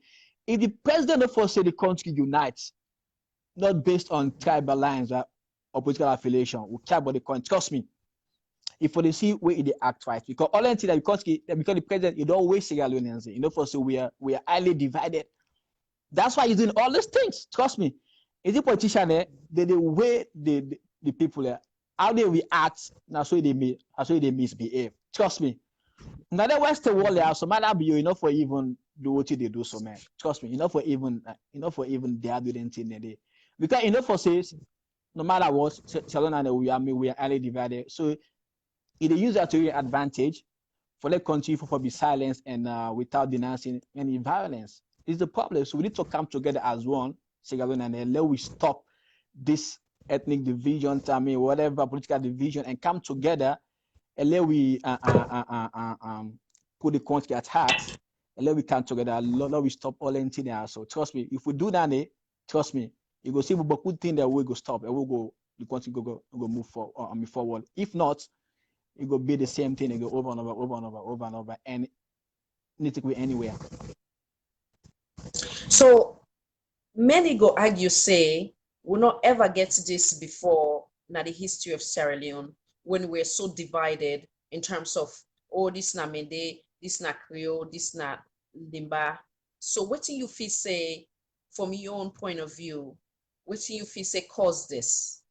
if the president of us say the country unites, not based on tribal lines or political affiliation, we care about the country. Trust me, if they see where they act right, because all that because the president, you don't waste Sierra Leoneans. For so we are highly divided. That's why he's doing all these things. Trust me. Is the politician the way the people how they react, now so they misbehave. Trust me. Now the Western world so might be enough for even do what they do so man. Trust me, enough for even they are doing thing they because for says no matter what, we are highly divided. So it use that to your advantage for the country for be silenced and without denouncing any violence. It's the problem. So we need to come together as one, and let we stop this ethnic division, whatever political division, and come together and let we put the country at heart, and let we come together, let we stop all anything there. So trust me, if we do that, trust me, you go see we good thing that we go stop and we'll go the country go move forward. If not, it will be the same thing. It go over and over, and it need to go anywhere. So many go argue say we'll not ever get to this before now the history of Sierra Leone when we're so divided in terms of this na Mende, this na Creole, this na Limba. So what do you feel say from your own point of view? What do you feel say caused this?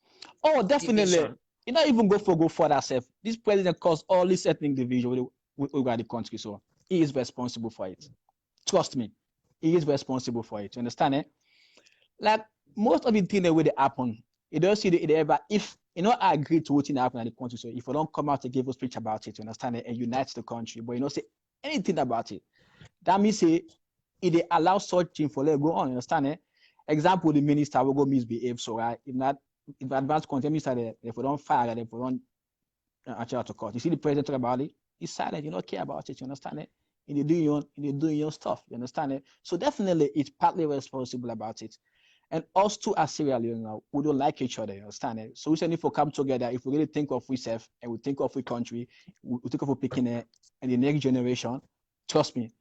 Oh, definitely. Division? You not even go further self. This president caused all this ethnic division over the country. So he is responsible for it. Trust me, he is responsible for it. You understand? Like most of the things that will happen, you don't see it ever. If I agree to what happen in the country, so if you don't come out to give a speech about it, you understand and unite the country, but you don't say anything about it, that means say it allows such thing for let go on. You understand? Example, the minister will go misbehave. So right, if advanced content minister, if we don't fire, if we don't actually to court, you see the president talk about it, he's silent. You don't care about it. You understand it? And you're doing your stuff. You understand it? So definitely, it's partly responsible about it. And us too as Sierra Leone, we don't like each other, you understand it? So we say if we come together, if we really think of ourselves and we think of our country, we think of picking and the next generation, trust me,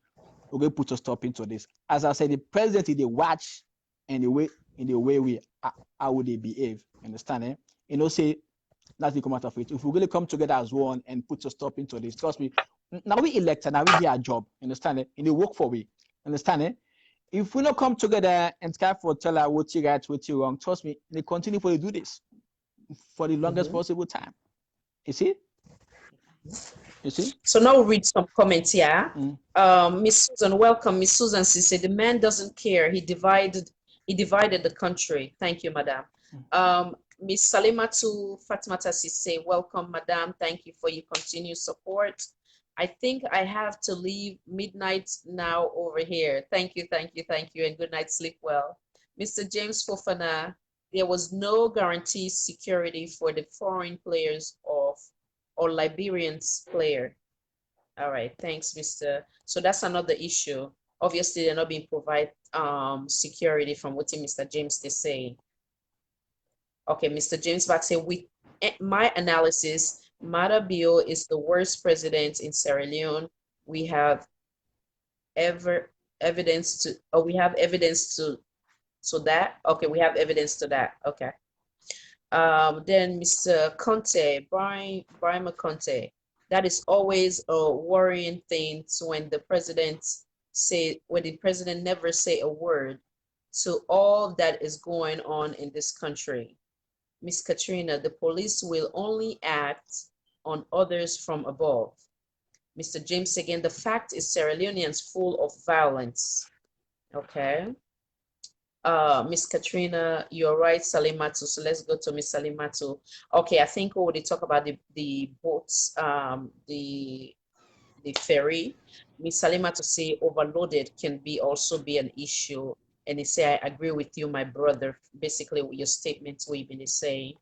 we're going to put a stop into this. As I said, the president, they watch and the way we how would they behave, you understand it? Say that's the come out of it. If we really come together as one and put a stop into this, trust me, now we elected, now we get a job, you understand it? And they work for we, understand it? If we don't come together and try for tell her what you right, what you wrong, trust me, they continue to do this for the longest possible time. You see? So now we'll read some comments here. Miss Susan, welcome. Miss Susan, she said the man doesn't care. He divided the country. Thank you, madam. Miss Salimatu Fatmata say, welcome, madam. Thank you for your continued support. I think I have to leave midnight now over here. Thank you, and good night, sleep well. Mr. James Fofana, there was no guaranteed security for the foreign players of or Liberians player. All right, thanks, Mr. So that's another issue. Obviously, they're not being provided security from what Mr. James they say. Okay, Mr. James back say with my analysis, Mada Bio is the worst president in Sierra Leone. We have ever evidence to, oh, we have evidence to, so that, okay, we have evidence to that. Okay. Then Mr. Conte, Brian Conte, that is always a worrying thing when the president when the president never say a word to all that is going on in this country. Miss Katrina, the police will only act on others from above. Mr. James again, the fact is Sierra Leoneans full of violence. Okay. Miss Katrina, you're right, Salimatu. So let's go to Miss Salimatu. Okay, I think we already talk about the boats, the ferry. Miss Salimatu say overloaded can be also be an issue. And he say, I agree with you, my brother, basically with your statements we've been saying.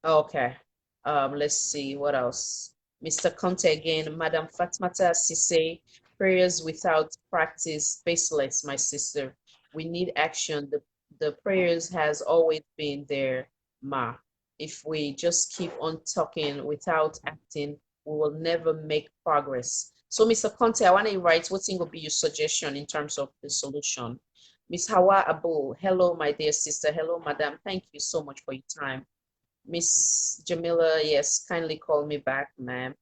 Okay. Let's see what else. Mr. Conte again, Madam Fatmata Sise, prayers without practice, baseless, my sister. We need action. The prayers has always been there, ma. If we just keep on talking without acting, we will never make progress. So, Mr. Conte, I want to write what will be your suggestion in terms of the solution. Miss Hawa Abu, hello, my dear sister. Hello, madam. Thank you so much for your time. Miss Jamila, yes, kindly call me back, ma'am.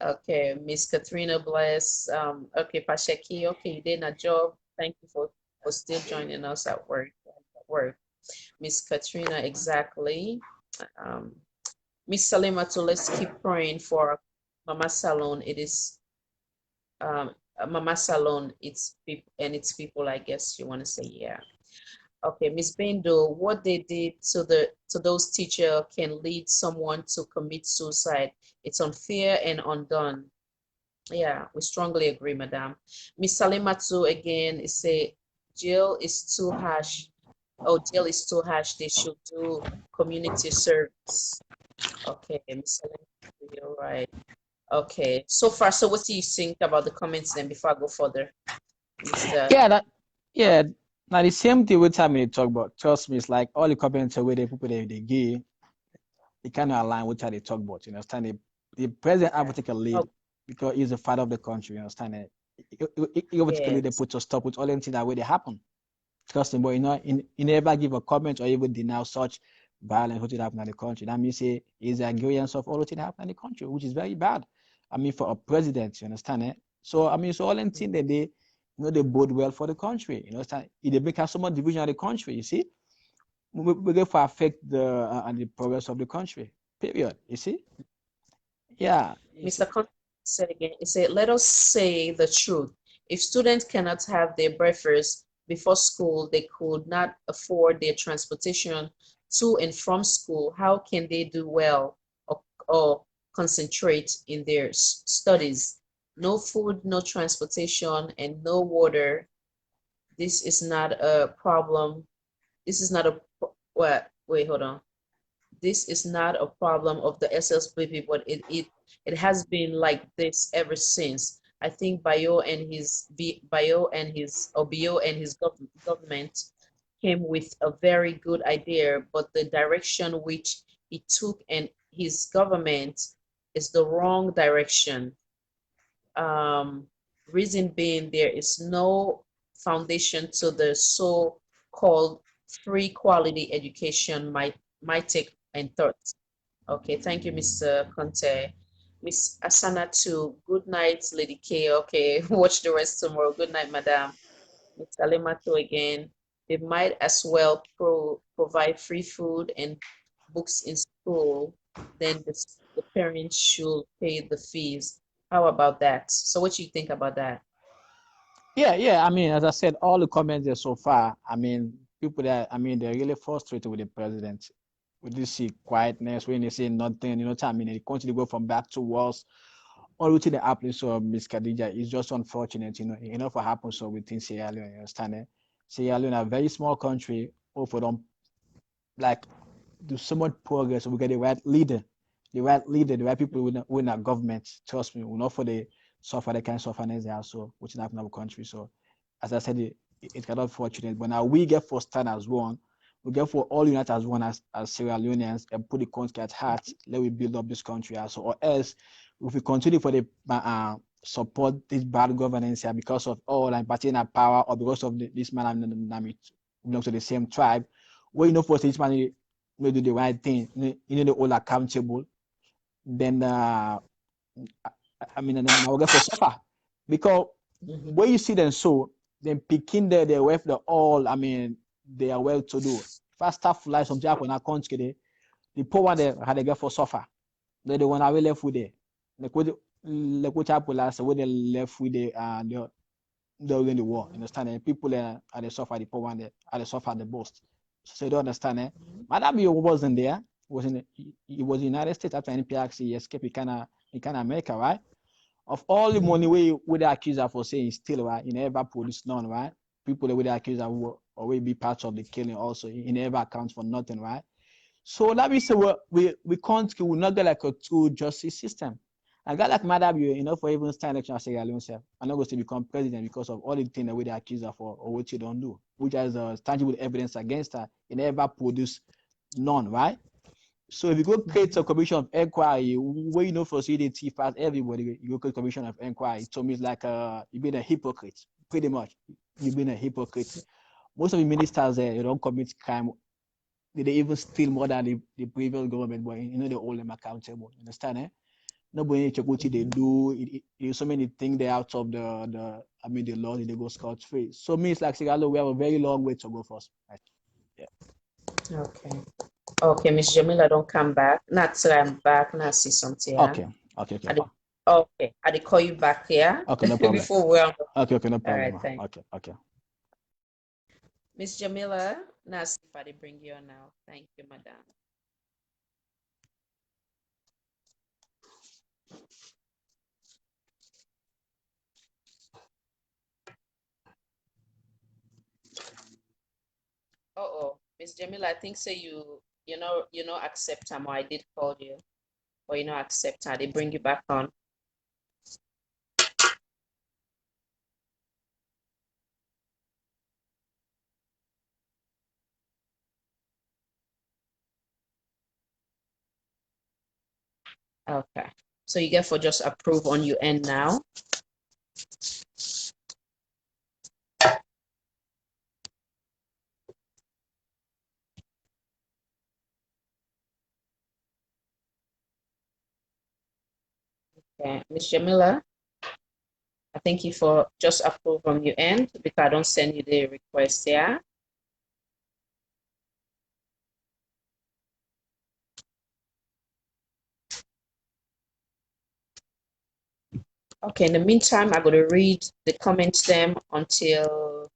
Okay, Miss Katrina Bless. Okay, Pasheki, okay, you did a job. Thank you for still joining us at work. Miss Katrina, exactly. Miss Salima, to let's keep praying for Mama Salon. It is Mama Salon, its people and its people, I guess you want to say, yeah. Okay, Miss Bendo, what they did to those teachers can lead someone to commit suicide. It's unfair and undone. Yeah, we strongly agree, Madam. Miss Salimatu again is say jail is too harsh. Oh, jail is too harsh. They should do community service. Okay, Miss Salimatu, you're right. Okay, so far, so what do you think about the comments then before I go further, Mr. Yeah, now the same thing with time they talk about. Trust me, it's like all the comments where they people they give, they kind of align with how they talk about. You understand? The president have to take a lead Oh, because he's the father of the country. You understand? He have to take a lead. They yes, put to stop with all them things that way they happen. Trust me, but he never give a comment or even deny such violence what happen in the country. That means say he's the agreement of all the things that happen in the country, which is very bad. I mean, for a president, you understand it? So I mean, so all them things that they bode well for the country. You understand? If they make so much division of the country, you see, we go for affect the progress of the country. Period. You see? Yeah. You Mr. see? Conte said again, he said, let us say the truth. If students cannot have their breakfast before school, they could not afford their transportation to and from school. How can they do well or concentrate in their studies? No food, no transportation, and no water. This is not a problem. This is not a, what? Wait, hold on. This is not a problem of the SLPP, but it has been like this ever since. I think Bio and his Obio and his government came with a very good idea, but the direction which he took and his government is the wrong direction. Um, Reason being, there is no foundation to the so-called free quality education might take and thought. Okay, thank you, Mr. Conte. Miss Asana too. Good night, Lady K. Okay, watch the rest tomorrow. Good night, Madam. Miss Alimato again. They might as well provide free food and books in school. Then the parents should pay the fees. How about that? So what do you think about that? Yeah. I mean, as I said, all the comments there so far, I mean, people that, I mean, they're really frustrated with the president. We just see quietness when they say nothing, you know what I mean? They continue to go from bad to worse. all thing that happened, so Miss Khadija, is just unfortunate, what happens so within Sierra Leone, you understand it? Sierra Leone, a very small country, for them, like, do so much progress, so we get the right people within our government, trust me, will not for the suffer the kind of suffering they are, so, which happen in our country, so, as I said, it cannot fortunate, but now we get for stand as one, we get for all unite as one as Sierra Leoneans and put the country at heart, let we build up this country also, or else if we continue for the support this bad governance here because of all like partying power or because of this man and belong to the same tribe, where for this man do the right thing, they all accountable, then I mean now get for suffer because where you see them so then picking the wealth the all I mean they are well to do. Fast stuff like some people in our country, the poor one they had to get for suffer. They the one I will left with it. Like what happened last when they left with the during the war. Understand? And people are they suffer the poor one are they suffer the most. So you don't understand it. Madam you wasn't there, was in he was in the United States after NPRC, he escaped in Canada, America, right? Of all the money we the accuser for saying still right, he never produced none, right? People that we the accuser will always be part of the killing also. He never accounts for nothing, right? So that means we can't we will not get like a true justice system. I got like Madam, for even stand election as Sierra Leone self. I'm not going to become president because of all the things that we the accuse her for or what you don't do, which has tangible evidence against her. He never produced none, right? So if you go create a commission of inquiry, where for CDT past everybody, you go create a commission of inquiry. To me, it's like you've been a hypocrite, pretty much. You've been a hypocrite. Most of the ministers there, don't commit crime. They even steal more than the previous government, but they hold them accountable. You understand? Nobody check what they do. There's so many things they out of the law, they go scot free. So me, it's like Sigalo, we have a very long way to go first. Yeah. Okay. Okay, Miss Jamila, don't come back. Not till I'm back. Not see something. Okay. Okay. Okay. I call you back here. Okay, no problem. Before we're on the. Okay, no All problem. right, thanks. Okay. Miss Jamila, now see if I bring you on now. Thank you, madam. Oh, Miss Jamila, I think so you know accept them or I did call you. Or accept her. They bring you back on. Okay. So you get for just approve on your end now. Okay, Miss Jamila, I thank you for just approve on your end because I don't send you the request, yeah? Okay, in the meantime, I'm going to read the comments them until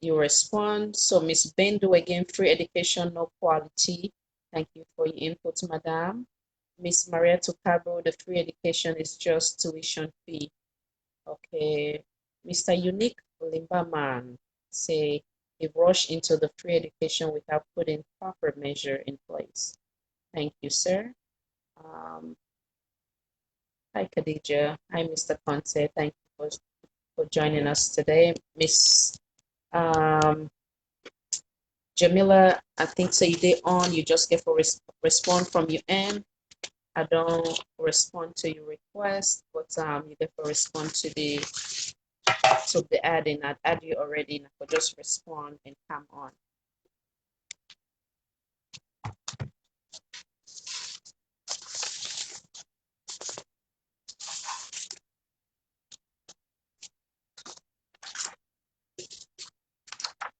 you respond. So Miss Bendo again, free education, no quality. Thank you for your input, madam. Miss Maria Tucabo, the free education is just tuition fee. Okay. Mr. Unique Limbaman say he rushed into the free education without putting proper measure in place. Thank you, sir. Um, hi, Khadija. Hi, Mr. Conte. Thank you for joining us today. Miss um, Jamila, I think so you did on, you just get for respond from your end. I don't respond to your request, but you get for respond to the adding. I'd add you already, and I could just respond and come on.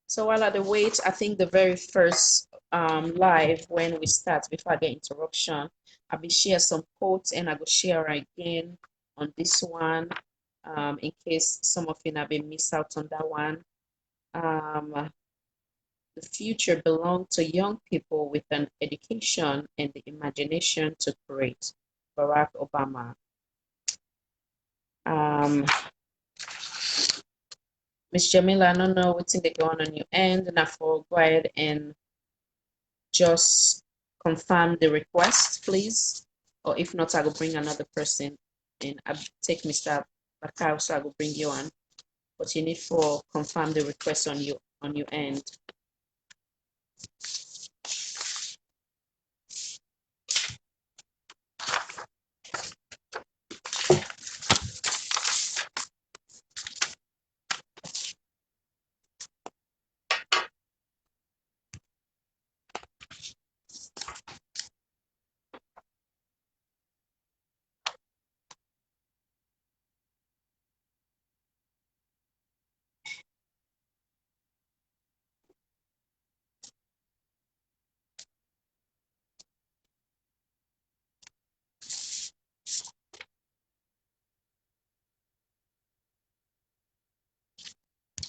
So while at the wait, I think the very first live when we start, before I get interruption, I will share some quotes and I will share again on this one in case some of you have been missed out on that one. The future belongs to young people with an education and the imagination to create. Barack Obama. Um, Miss Jamila, I don't know what's they going on your end, and I for go ahead and just confirm the request, please. Or if not, I will bring another person and I take Mr. Bakau, so I will bring you on. But you need for confirm the request on your end.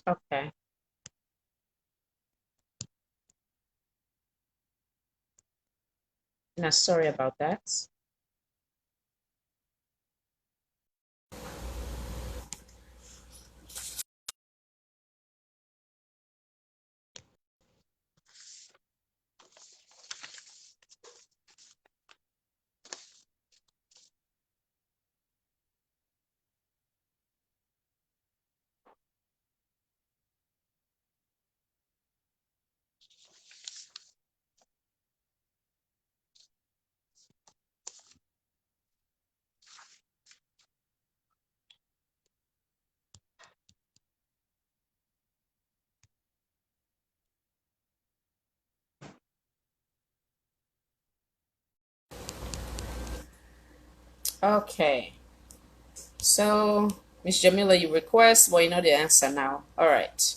Okay. Now sorry about that. Okay. So Miss Jamila, you request, but you know the answer now. All right.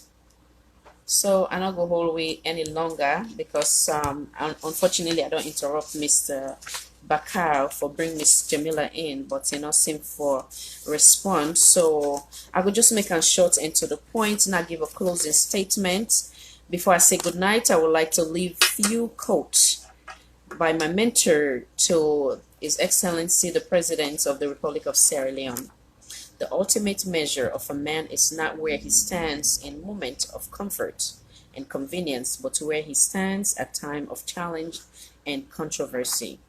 So I'm not gonna hold away any longer because unfortunately I don't interrupt Mr. Bakar for bringing Miss Jamila in, but you know seem for response. So I will just make a short and to the point and I give a closing statement. Before I say good night, I would like to leave few quotes by my mentor to His Excellency the President of the Republic of Sierra Leone. The ultimate measure of a man is not where he stands in moment of comfort and convenience, but where he stands at time of challenge and controversy.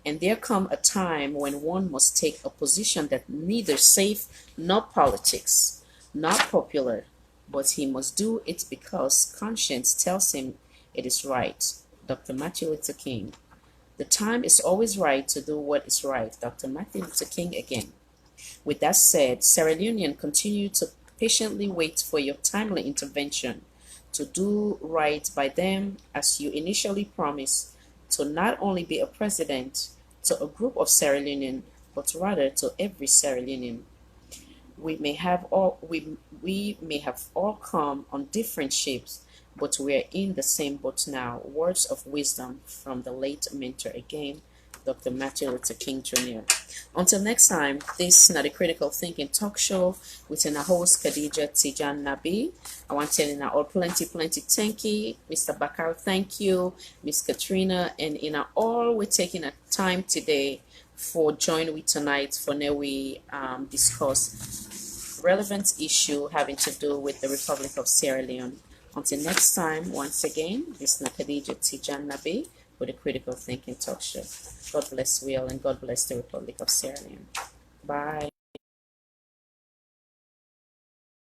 And there come a time when one must take a position that neither safe nor politics, not popular, but he must do it because conscience tells him it is right. Dr. Matthew Luther King. The time is always right to do what is right. Dr. Martin Luther King again. With that said, Sierra Leonean, continue to patiently wait for your timely intervention to do right by them as you initially promised to not only be a president to a group of Sierra Leonean, but rather to every Sierra Leonean. We may have all come on different ships, but we are in the same boat now. Words of wisdom from the late mentor again, Dr. Martin Luther King Jr. Until next time, this is not a critical thinking talk show with our host Khadija Tijan Nabi. I want to tell you now all plenty thank you, Mr. Bakar, thank you, Miss Katrina, and in all we're taking a time today for joining with tonight for now we discuss relevant issue having to do with the Republic of Sierra Leone. Until next time, once again, this is Khadija Tijan Nabi with a critical thinking talk show. God bless we all and God bless the Republic of Sierra Leone. Bye.